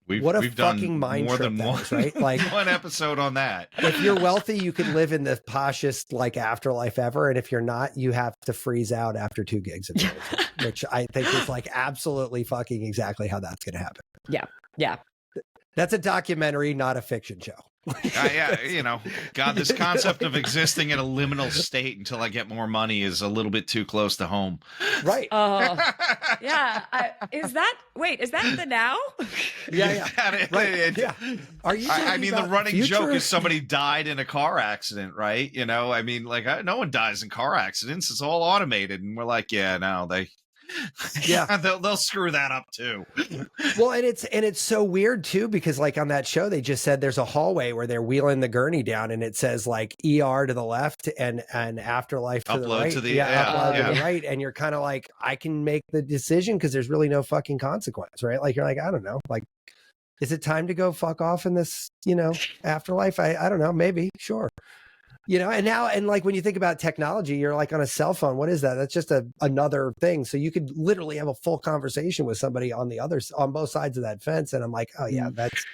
Speaker 2: We've done more than one,
Speaker 1: right? Like
Speaker 2: one episode on that.
Speaker 1: If you're wealthy, you could live in the poshest like afterlife ever, and if you're not, you have to freeze out after 2 gigs of military, which I think is like absolutely fucking exactly how that's going to happen.
Speaker 3: Yeah.
Speaker 1: That's a documentary, not a fiction show.
Speaker 2: God, this concept of existing in a liminal state until I get more money is a little bit too close to home.
Speaker 1: Right.
Speaker 3: Is that the now?
Speaker 1: Yeah.
Speaker 2: Right.
Speaker 1: Yeah. Are you?
Speaker 2: I mean, the running joke is somebody died in a car accident, right? I mean, like no one dies in car accidents. It's all automated. And we're like, they'll screw that up too.
Speaker 1: Well, and it's so weird too, because like on that show, they just said there's a hallway where they're wheeling the gurney down and it says like ER to the left and afterlife to the right.
Speaker 2: To the
Speaker 1: right. And you're kind of like, I can make the decision because there's really no fucking consequence, right? Like, you're like, I don't know. Like, Is it time to go fuck off in this, afterlife? I don't know. Maybe. Sure. And now, and like when you think about technology, you're like on a cell phone. What is that? That's just another thing. So you could literally have a full conversation with somebody on both sides of that fence. And I'm like, oh yeah, that's.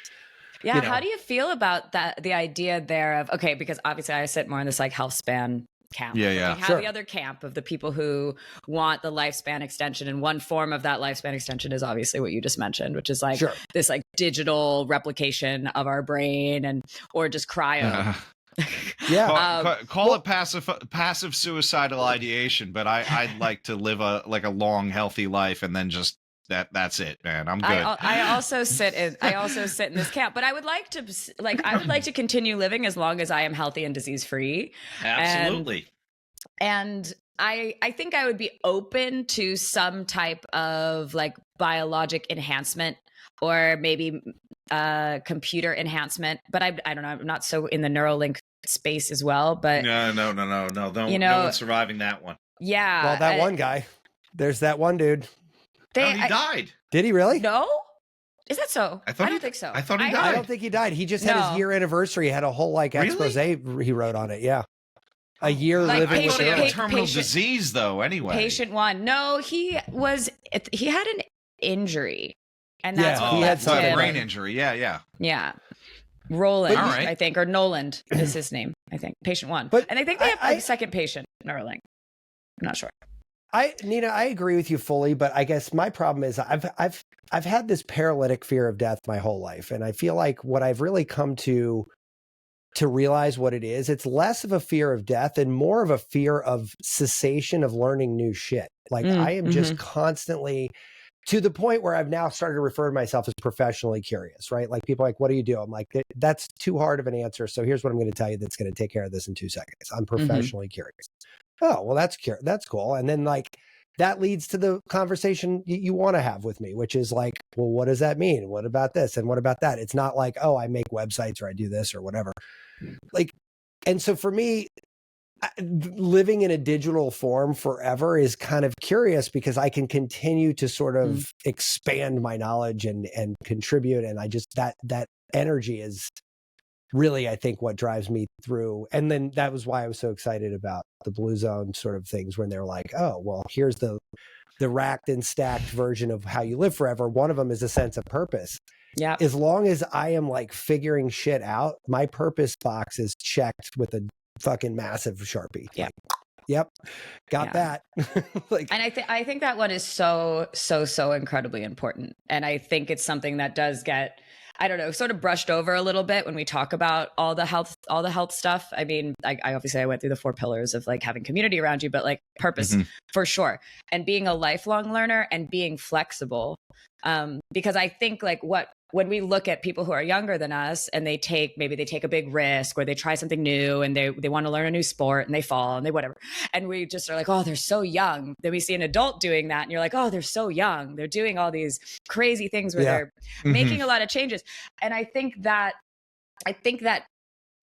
Speaker 3: Yeah. How do you feel about that? The idea there of, okay, because obviously I sit more in this like health span camp.
Speaker 2: Yeah.
Speaker 3: You have the other camp of the people who want the lifespan extension. And one form of that lifespan extension is obviously what you just mentioned, which is like this like digital replication of our brain or just cryo.
Speaker 2: Call it passive suicidal ideation, but I'd like to live a long, healthy life, and then just that's it, man. I'm good.
Speaker 3: I also sit in this camp, but I would like to continue living as long as I am healthy and disease free.
Speaker 2: Absolutely.
Speaker 3: And I think I would be open to some type of like biologic enhancement or maybe computer enhancement, but I don't know. I'm not so in the Neuralink space as well, but
Speaker 2: no. No one's surviving that one.
Speaker 3: Yeah.
Speaker 1: Well, that one guy, there's that one dude.
Speaker 2: He died.
Speaker 1: Did he really?
Speaker 3: No. Is that so? I don't think so.
Speaker 2: I thought he died.
Speaker 1: I don't think he died. He just had his year anniversary. He had a whole like expose he wrote on it. Yeah. A year living with
Speaker 2: terminal disease though. Anyway,
Speaker 3: patient one. No, he had an injury, and that's what
Speaker 1: he had some
Speaker 2: brain injury. Yeah.
Speaker 3: Roland, I think, or Noland is his name. I think patient one. And I think they have a second patient, Neuralink. I'm not sure.
Speaker 1: Nina, I agree with you fully, but I guess my problem is I've had this paralytic fear of death my whole life, and I feel like what I've really come to realize what it is, it's less of a fear of death and more of a fear of cessation of learning new shit. Like I am just constantly to the point where I've now started to refer to myself as professionally curious, right? Like people are like, what do you do? I'm like, that's too hard of an answer. So here's what I'm going to tell you that's going to take care of this in 2 seconds. I'm professionally curious. Oh, well, that's cool. And then like that leads to the conversation you want to have with me, which is like, well, what does that mean? What about this? And what about that? It's not like, oh, I make websites or I do this or whatever. Like, and so for me, living in a digital form forever is kind of curious because I can continue to sort of expand my knowledge and contribute. And I just, that energy is really, I think, what drives me through. And then that was why I was so excited about the Blue Zone sort of things when they're like, oh, well, here's the racked and stacked version of how you live forever. One of them is a sense of purpose.
Speaker 3: Yeah.
Speaker 1: As long as I am like figuring shit out, my purpose box is checked with a fucking massive Sharpie.
Speaker 3: Yeah.
Speaker 1: Like, yep. Got that.
Speaker 3: Like, and I think that one is so incredibly important. And I think it's something that does get, I don't know, sort of brushed over a little bit when we talk about all the health stuff. I mean, I obviously I went through the 4 pillars of like having community around you, but like purpose for sure. And being a lifelong learner and being flexible. Because I think like when we look at people who are younger than us and maybe they take a big risk or they try something new and they want to learn a new sport and they fall and they whatever. And we just are like, oh, they're so young. Then we see an adult doing that and you're like, oh, they're so young. They're doing all these crazy things where they're making a lot of changes. And I think that,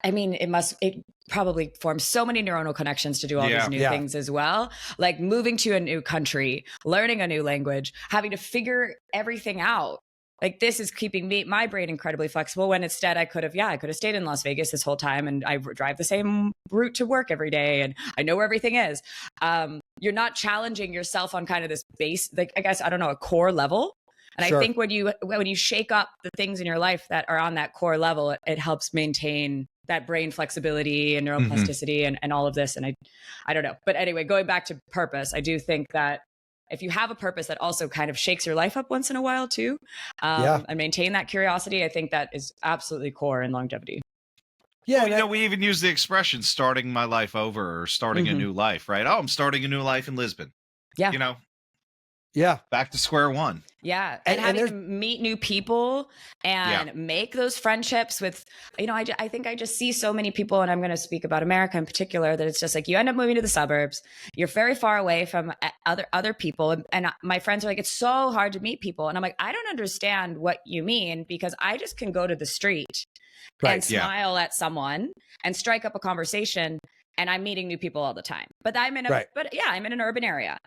Speaker 3: I mean, it probably forms so many neuronal connections to do all these new things as well. Like moving to a new country, learning a new language, having to figure everything out. Like this is keeping my brain incredibly flexible when instead I could have stayed in Las Vegas this whole time and I drive the same route to work every day and I know where everything is. You're not challenging yourself on kind of this base, like I guess, I don't know, a core level. And I think when you shake up the things in your life that are on that core level, it helps maintain that brain flexibility and neuroplasticity and all of this. And I don't know. But anyway, going back to purpose, I do think that if you have a purpose that also kind of shakes your life up once in a while too, and maintain that curiosity, I think that is absolutely core in longevity.
Speaker 2: Yeah. Well, we even use the expression starting my life over or starting a new life, right? Oh, I'm starting a new life in Lisbon. Yeah.
Speaker 1: Yeah.
Speaker 2: Back to square one.
Speaker 3: Yeah. And having to meet new people and make those friendships with, I think I just see so many people, and I'm going to speak about America in particular, that it's just like you end up moving to the suburbs. You're very far away from other people. And my friends are like, it's so hard to meet people. And I'm like, I don't understand what you mean because I just can go to the street and smile at someone and strike up a conversation. And I'm meeting new people all the time. But I'm in an urban area.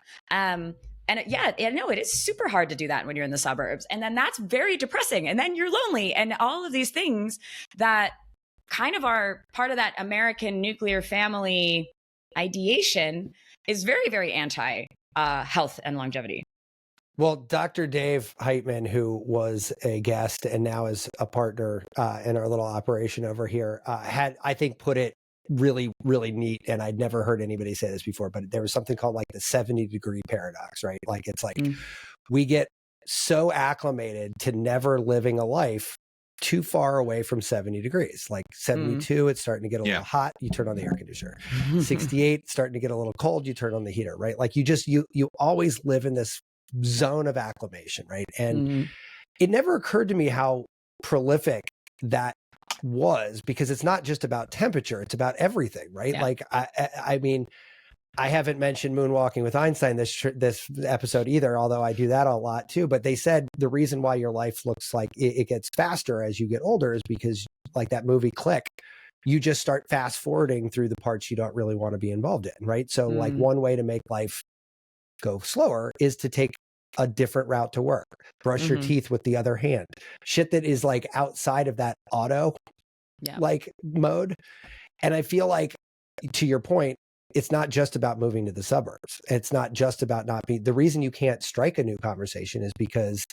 Speaker 3: And no, it is super hard to do that when you're in the suburbs. And then that's very depressing. And then you're lonely and all of these things that kind of are part of that American nuclear family ideation is very, very anti health and longevity.
Speaker 1: Well, Dr. Dave Heitman, who was a guest and now is a partner in our little operation over here, had, I think, put it really, really neat. And I'd never heard anybody say this before, but there was something called like the 70-degree paradox, right? Like it's like we get so acclimated to never living a life too far away from 70 degrees. Like 72, it's starting to get a little hot, you turn on the air conditioner. 68, it's starting to get a little cold, you turn on the heater, right? Like you always live in this zone of acclimation, right? And it never occurred to me how prolific that was, because it's not just about temperature, it's about everything, right? Like I mean, I haven't mentioned moonwalking with Einstein this episode either, although I do that a lot too. But they said the reason why your life looks like it gets faster as you get older is because, like that movie Click, you just start fast forwarding through the parts you don't really want to be involved in, right? So like one way to make life go slower is to take a different route to work, brush your teeth with the other hand, shit that is like outside of that auto like mode. And I feel like, to your point, it's not just about moving to the suburbs. It's not just about not being, the reason you can't strike a new conversation is because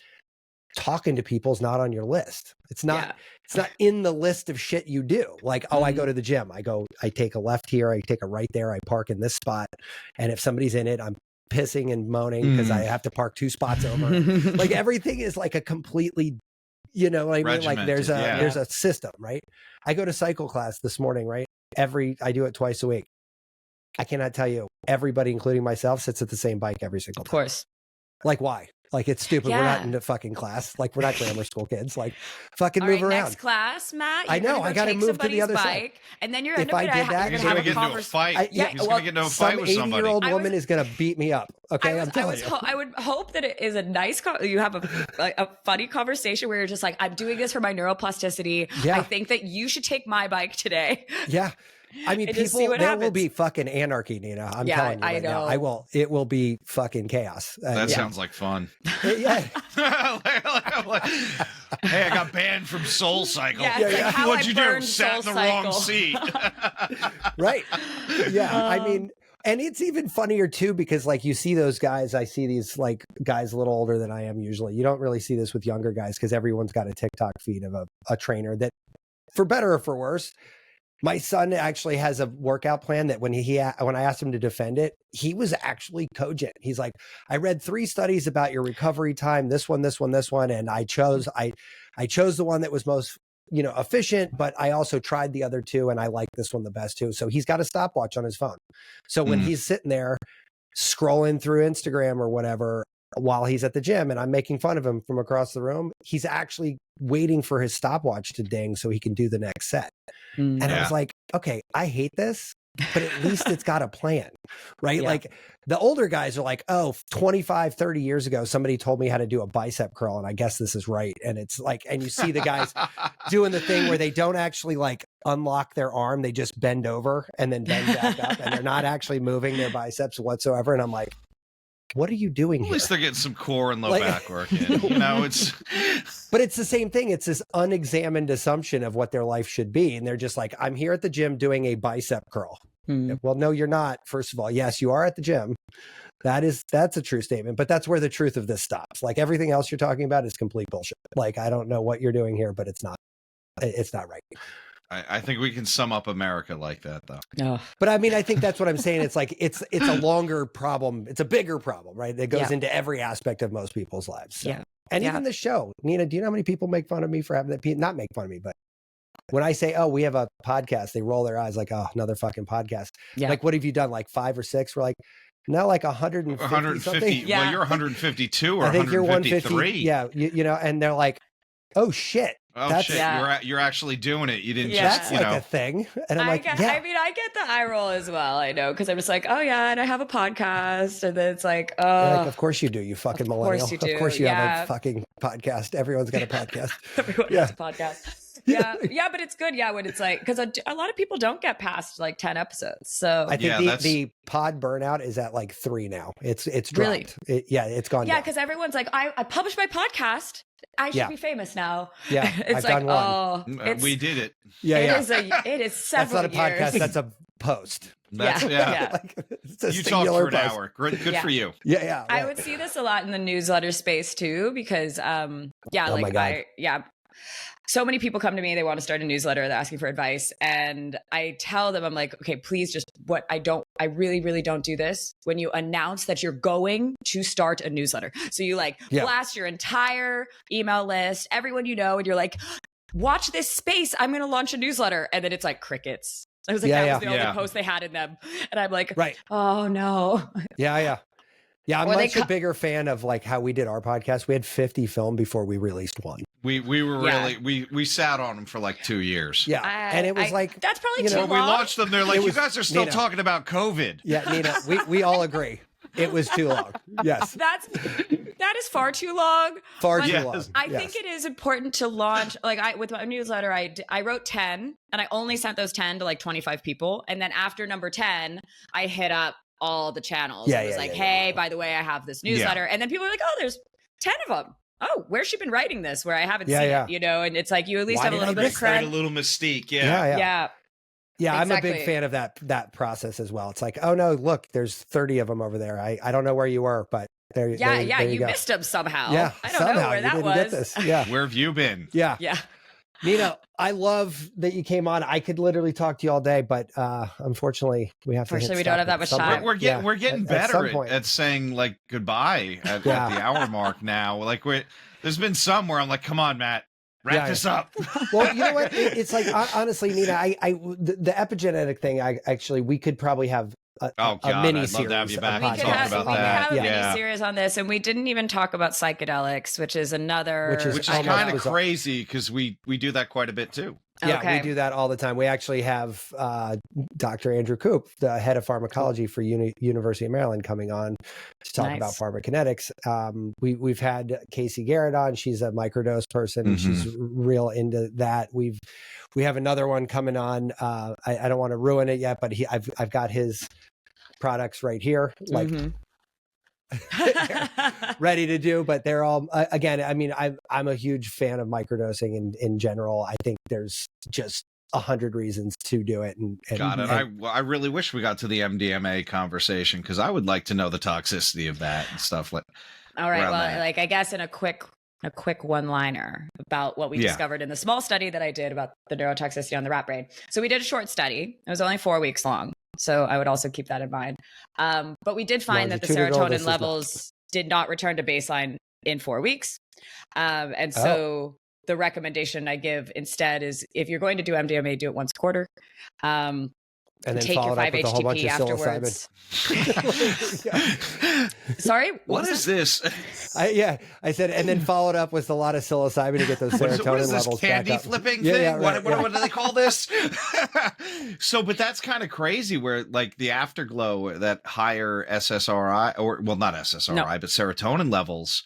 Speaker 1: talking to people is not on your list. It's not in the list of shit you do. Like, I go to the gym. I take a left here. I take a right there. I park in this spot. And if somebody's in it, I'm pissing and moaning because I have to park 2 spots over. Like everything is like a completely, you know what I mean? Like there's a system, right? I go to cycle class this morning, right? I do it twice a week. I cannot tell you, everybody, including myself, sits at the same bike every single time.
Speaker 3: Of course.
Speaker 1: Like, why? Like, it's stupid. We're not into fucking class. Like, we're not grammar school kids. Like, fucking move around.
Speaker 3: Next class, Matt.
Speaker 1: I know. I got to move to the other side.
Speaker 3: And then you're
Speaker 2: going to get into a fight. He's going to get into a fight with somebody.
Speaker 1: Some 80-year-old woman is going to beat me up. Okay, I'm telling you.
Speaker 3: I would hope that it is a nice, you have a funny conversation where you're just like, I'm doing this for my neuroplasticity. Yeah. I think that you should take my bike today.
Speaker 1: Yeah. I mean, there will be fucking anarchy, Nina. I'm telling you right now. It will be fucking chaos.
Speaker 2: That sounds like fun.
Speaker 1: Yeah.
Speaker 2: Hey, I got banned from Soul Cycle.
Speaker 3: Like
Speaker 2: what'd you do? Sat in the wrong seat.
Speaker 1: Right. Yeah. I mean, and it's even funnier too, because like you see those guys, I see these like guys a little older than I am usually. You don't really see this with younger guys because everyone's got a TikTok feed of a trainer that, for better or for worse, my son actually has a workout plan that when I asked him to defend it, he was actually cogent. He's like, I read 3 studies about your recovery time, this one, and I chose the one that was most, efficient, but I also tried the other 2 and I like this one the best too. So he's got a stopwatch on his phone. So when he's sitting there scrolling through Instagram or whatever while he's at the gym and I'm making fun of him from across the room, he's actually waiting for his stopwatch to ding so he can do the next set. And I was like, okay, I hate this, but at least it's got a plan, right? Yeah. Like the older guys are like, 25, 30 years ago, somebody told me how to do a bicep curl and I guess this is right. And it's like, and you see the guys doing the thing where they don't actually like unlock their arm. They just bend over and then bend back up and they're not actually moving their biceps whatsoever. And I'm like, what are you doing here?
Speaker 2: At least they're getting some core and low back work in.
Speaker 1: But it's the same thing. It's this unexamined assumption of what their life should be. And they're just like, I'm here at the gym doing a bicep curl. Well, no, you're not. First of all, yes, you are at the gym. That's a true statement, but that's where the truth of this stops. Like everything else you're talking about is complete bullshit. Like, I don't know what you're doing here, but it's not right.
Speaker 2: I think we can sum up America like that, though.
Speaker 3: No,
Speaker 1: but I mean, I think that's what I'm saying. It's like it's a longer problem. It's a bigger problem, right? That goes into every aspect of most people's lives. So. And even the show, Nina, do you know how many people make fun of me for having that? Not make fun of me, but when I say, "Oh, we have a podcast," they roll their eyes like, "Oh, another fucking podcast." Yeah. Like, what have you done? Like 5 or 6? We're like, no, like 150.
Speaker 2: 150. Yeah. Well, you're 152 or
Speaker 1: I think
Speaker 2: 153.
Speaker 1: You're 150. Yeah, and they're like, "Oh shit."
Speaker 2: Oh shit! You're actually doing it. You didn't just,
Speaker 1: that's like a thing. And I'm like,
Speaker 3: I mean, I get the eye roll as well. I know, because I'm just like, oh yeah, and I have a podcast, and then it's like, oh,
Speaker 1: like, of course you do, you fucking millennial. Of course you have a fucking podcast. Everyone's got a podcast.
Speaker 3: Everyone has a podcast. Yeah. Yeah. But it's good. Yeah. When it's like, because a lot of people don't get past like 10 episodes. So
Speaker 1: I think the pod burnout is at like 3 now. It's dropped.
Speaker 3: Really?
Speaker 1: It's gone
Speaker 3: Yeah.
Speaker 1: down.
Speaker 3: Because everyone's like, I published my podcast. I should be famous now.
Speaker 1: Yeah.
Speaker 3: It's
Speaker 1: I've
Speaker 3: like,
Speaker 1: done
Speaker 3: one.
Speaker 2: We did it.
Speaker 1: Yeah.
Speaker 3: It is several
Speaker 1: That's not a podcast.
Speaker 3: years.
Speaker 1: That's a post.
Speaker 2: That's,
Speaker 1: Like, it's a
Speaker 2: you talked for an
Speaker 1: post.
Speaker 2: hour. Good for you.
Speaker 1: Yeah.
Speaker 3: I would see this a lot in the newsletter space too, because
Speaker 1: Oh my God.
Speaker 3: so many people come to me, they want to start a newsletter, they're asking for advice. And I tell them, I'm like, okay, please just I really, really don't do this when you announce that you're going to start a newsletter. So you blast your entire email list, everyone you know, and you're like, watch this space, I'm going to launch a newsletter. And then it's like crickets. I was like, that was the only post they had in them. And I'm like, oh no.
Speaker 1: Yeah. I'm much a bigger fan of like how we did our podcast. We had 50 filmed before we released one.
Speaker 2: We were really, we sat on them for like 2 years.
Speaker 1: Yeah. And it was like,
Speaker 3: that's probably too long.
Speaker 2: When we launched them, they're like, you guys are still talking about COVID.
Speaker 1: Yeah, Nina, we all agree. It was too long. Yes.
Speaker 3: That is far too long.
Speaker 1: Far too long.
Speaker 3: I think it is important to launch, like with my newsletter, I wrote 10 and I only sent those 10 to like 25 people. And then after number 10, I hit up all the channels. It was hey, by the way, I have this newsletter. And then people are like, oh, there's 10 of them. Oh, where's she been writing this where I haven't seen it, you know? And it's like, you at least have a little bit of cred.
Speaker 2: A little mystique.
Speaker 1: Yeah,
Speaker 3: exactly.
Speaker 1: I'm a big fan of that process as well. It's like, oh no, look, there's 30 of them over there. I don't know where you were, but there you go.
Speaker 3: Missed them somehow.
Speaker 1: Yeah,
Speaker 3: I don't know where that was.
Speaker 1: Get this. Yeah.
Speaker 2: Where have you been?
Speaker 1: Yeah. Nina, I love that you came on. I could literally talk to you all day, but unfortunately, we have to.
Speaker 3: Unfortunately, we don't have that much time.
Speaker 2: We're getting better at saying like goodbye at the hour mark now. Like there's been some where I'm like, come on, Matt. Wrap this up.
Speaker 1: Well, you know what? It's like, honestly, Nina, the epigenetic thing, we could probably have a mini series. I'd love to have you back and talk about that.
Speaker 3: We could have a mini series on this, and we didn't even talk about psychedelics, which is another,
Speaker 2: which is kind of crazy because we do that quite a bit too.
Speaker 1: Yeah, we do that all the time. We actually have Dr. Andrew Koop, the head of pharmacology for University of Maryland, coming on to talk about pharmacokinetics. We've had Casey Garrett on. She's a microdose person. And she's real into that. We have another one coming on. I don't want to ruin it yet, but I've got his products right here, like ready to do. But they're all again. I mean, I'm a huge fan of microdosing in general. I think there's just 100 reasons to do it. And
Speaker 2: I really wish we got to the MDMA conversation because I would like to know the toxicity of that and stuff like.
Speaker 3: All right. Well, like I guess in a quick one-liner about what we discovered in the small study that I did about the neurotoxicity on the rat brain. So we did a short study. It was only 4 weeks long. So I would also keep that in mind. But we did find that the serotonin levels did not return to baseline in 4 weeks. And so the recommendation I give instead is if you're going to do MDMA, do it once a quarter.
Speaker 1: And then
Speaker 3: take your 5-HTP afterwards. Sorry?
Speaker 2: What is this?
Speaker 1: I said, and then followed up with a lot of psilocybin to get those serotonin
Speaker 2: what is this,
Speaker 1: levels
Speaker 2: candy
Speaker 1: back up.
Speaker 2: Flipping thing? What do they call this? But that's kind of crazy where like the afterglow, that higher SSRI, or well, not SSRI, but serotonin levels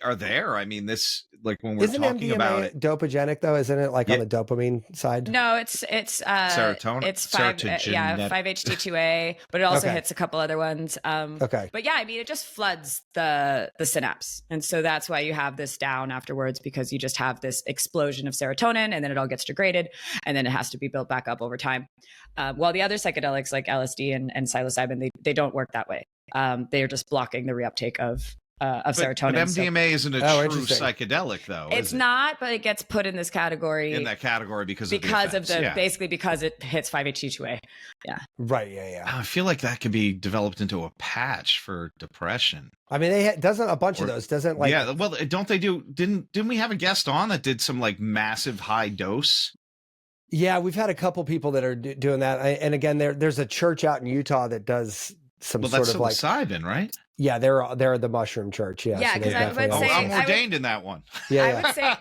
Speaker 2: are there. I mean, this, like when we're talking
Speaker 1: MDMA
Speaker 2: about it.
Speaker 1: Dopagenic though, isn't it? Like on the dopamine side?
Speaker 3: No, it's
Speaker 2: serotonin.
Speaker 3: It's 5-HT2A, but it also hits a couple other ones. But yeah, I mean, it just floods the synapse, and so that's why you have this down afterwards, because you just have this explosion of serotonin, and then it all gets degraded, and then it has to be built back up over time. While the other psychedelics like LSD and psilocybin, they don't work that way. They are just blocking the reuptake of serotonin.
Speaker 2: But MDMA isn't a true psychedelic, though.
Speaker 3: It's not, but it gets put in this category.
Speaker 2: In that category because of
Speaker 3: basically because it hits 5-HT2A. Yeah.
Speaker 1: Right. Yeah.
Speaker 2: I feel like that could be developed into a patch for depression.
Speaker 1: I mean, doesn't a bunch of those doesn't like.
Speaker 2: Yeah. Well, don't they do? Didn't we have a guest on that did some like massive high dose?
Speaker 1: Yeah, we've had a couple people that are doing that, and again, there's a church out in Utah that does some sort of like
Speaker 2: psilocybin, right?
Speaker 1: Yeah, they're the Mushroom Church. Yeah,
Speaker 3: because I would say
Speaker 2: I'm ordained in that one.
Speaker 3: I would say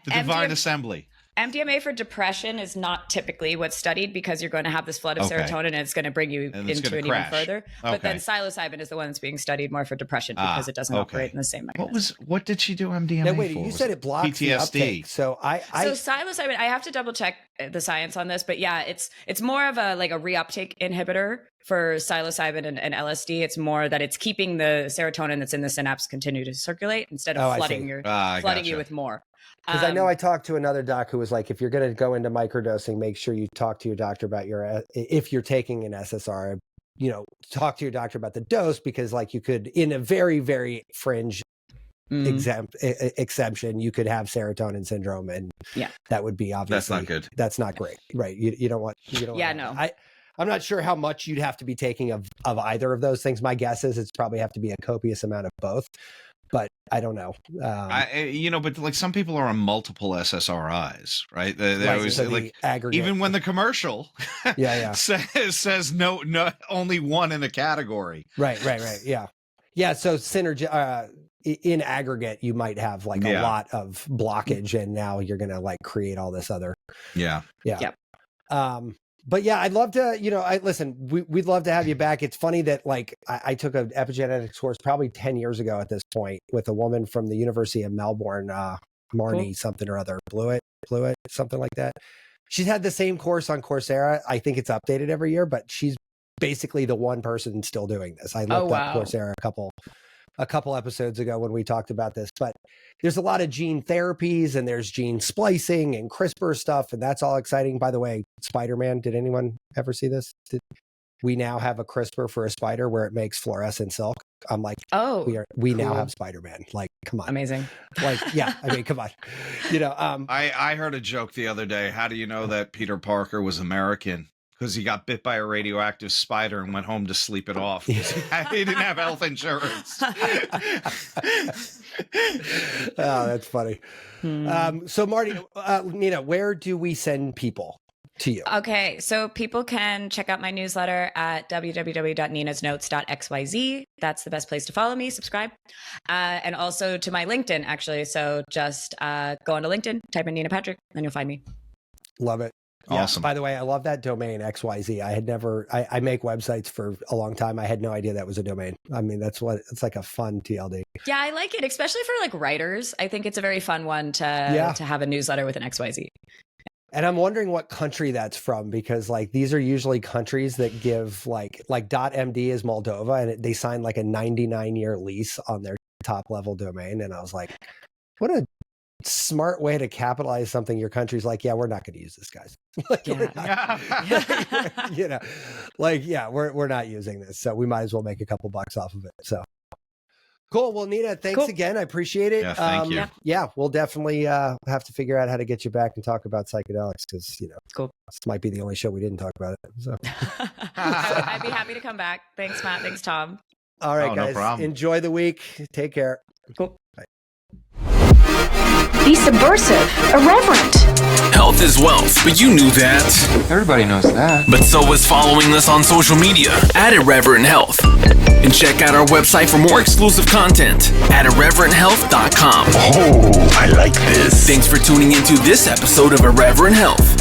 Speaker 2: the Divine Assembly.
Speaker 3: MDMA for depression is not typically what's studied because you're going to have this flood of serotonin and it's going to bring you into it even further. But then psilocybin is the one that's being studied more for depression because it doesn't operate in the same mechanism.
Speaker 2: What did she do MDMA
Speaker 1: now, wait,
Speaker 2: for?
Speaker 1: You said it blocks
Speaker 2: PTSD.
Speaker 1: The uptake. So
Speaker 3: so psilocybin, I have to double check the science on this, but yeah, it's more of a reuptake inhibitor for psilocybin and LSD. It's more that it's keeping the serotonin that's in the synapse continue to circulate instead of flooding you with more.
Speaker 1: Because I know I talked to another doc who was like, if you're going to go into microdosing, make sure you talk to your doctor about if you're taking an SSR, talk to your doctor about the dose, because you could, in a very, very fringe exception, you could have serotonin syndrome, and that would be obviously
Speaker 2: that's not good.
Speaker 1: That's not great, right? You don't want.
Speaker 3: No.
Speaker 1: I'm not sure how much you'd have to be taking of either of those things. My guess is it's probably have to be a copious amount of both. But I don't know.
Speaker 2: But some people are on multiple SSRIs, right? They always even when the commercial says no, only one in a category.
Speaker 1: Right. Yeah. So synergy in aggregate, you might have a lot of blockage, and now you're going to create all this other.
Speaker 2: Yeah.
Speaker 1: But yeah, I'd love to, we'd love to have you back. It's funny that I took an epigenetics course probably 10 years ago at this point with a woman from the University of Melbourne, Marnie something or other, Blewett, something like that. She's had the same course on Coursera. I think it's updated every year, but she's basically the one person still doing this. I looked up Coursera a couple episodes ago when we talked about this, but there's a lot of gene therapies and there's gene splicing and CRISPR stuff, and that's all exciting. By the way, Spider-Man, did anyone ever see this? We now have a CRISPR for a spider where it makes fluorescent silk. I'm like, we now have Spider-Man. Come on.
Speaker 3: Amazing.
Speaker 1: Come on.
Speaker 2: I heard a joke the other day. How do you know that Peter Parker was American? Because he got bit by a radioactive spider and went home to sleep it off. He didn't have health insurance.
Speaker 1: That's funny. So Marty, Nina, where do we send people to you?
Speaker 3: Okay, so people can check out my newsletter at www.ninasnotes.xyz. That's the best place to follow me, subscribe. And also to my LinkedIn, actually. So just go onto LinkedIn, type in Nina Patrick, and you'll find me.
Speaker 1: Love it.
Speaker 2: Awesome.
Speaker 1: By the way, I love that domain XYZ. I make websites for a long time. I had no idea that was a domain. I mean, it's like a fun TLD.
Speaker 3: Yeah, I like it, especially for writers. I think it's a very fun one to have a newsletter with an XYZ.
Speaker 1: And I'm wondering what country that's from, because these are usually countries that give like .md is Moldova, and they signed a 99-year lease on their top level domain. And I was like, what a smart way to capitalize something your country's like, we're not going to use this, guys. We're not using this, so we might as well make a couple bucks off of it. So cool. Well, Nina, thanks again. I appreciate it.
Speaker 2: Thank you.
Speaker 1: Yeah, we'll definitely have to figure out how to get you back and talk about psychedelics, because
Speaker 3: cool.
Speaker 1: This might be the only show we didn't talk about it. So
Speaker 3: I'd be happy to come back. Thanks, Matt. Thanks, Tom.
Speaker 1: All right, guys. No problem. Enjoy the week. Take care.
Speaker 3: Cool.
Speaker 1: Bye.
Speaker 4: Be subversive, irreverent.
Speaker 5: Health is wealth, but you knew that.
Speaker 6: Everybody knows that.
Speaker 5: But so is following us on social media at Irreverent Health. And check out our website for more exclusive content at irreverenthealth.com.
Speaker 6: Oh, I like this.
Speaker 5: Thanks for tuning into this episode of Irreverent Health.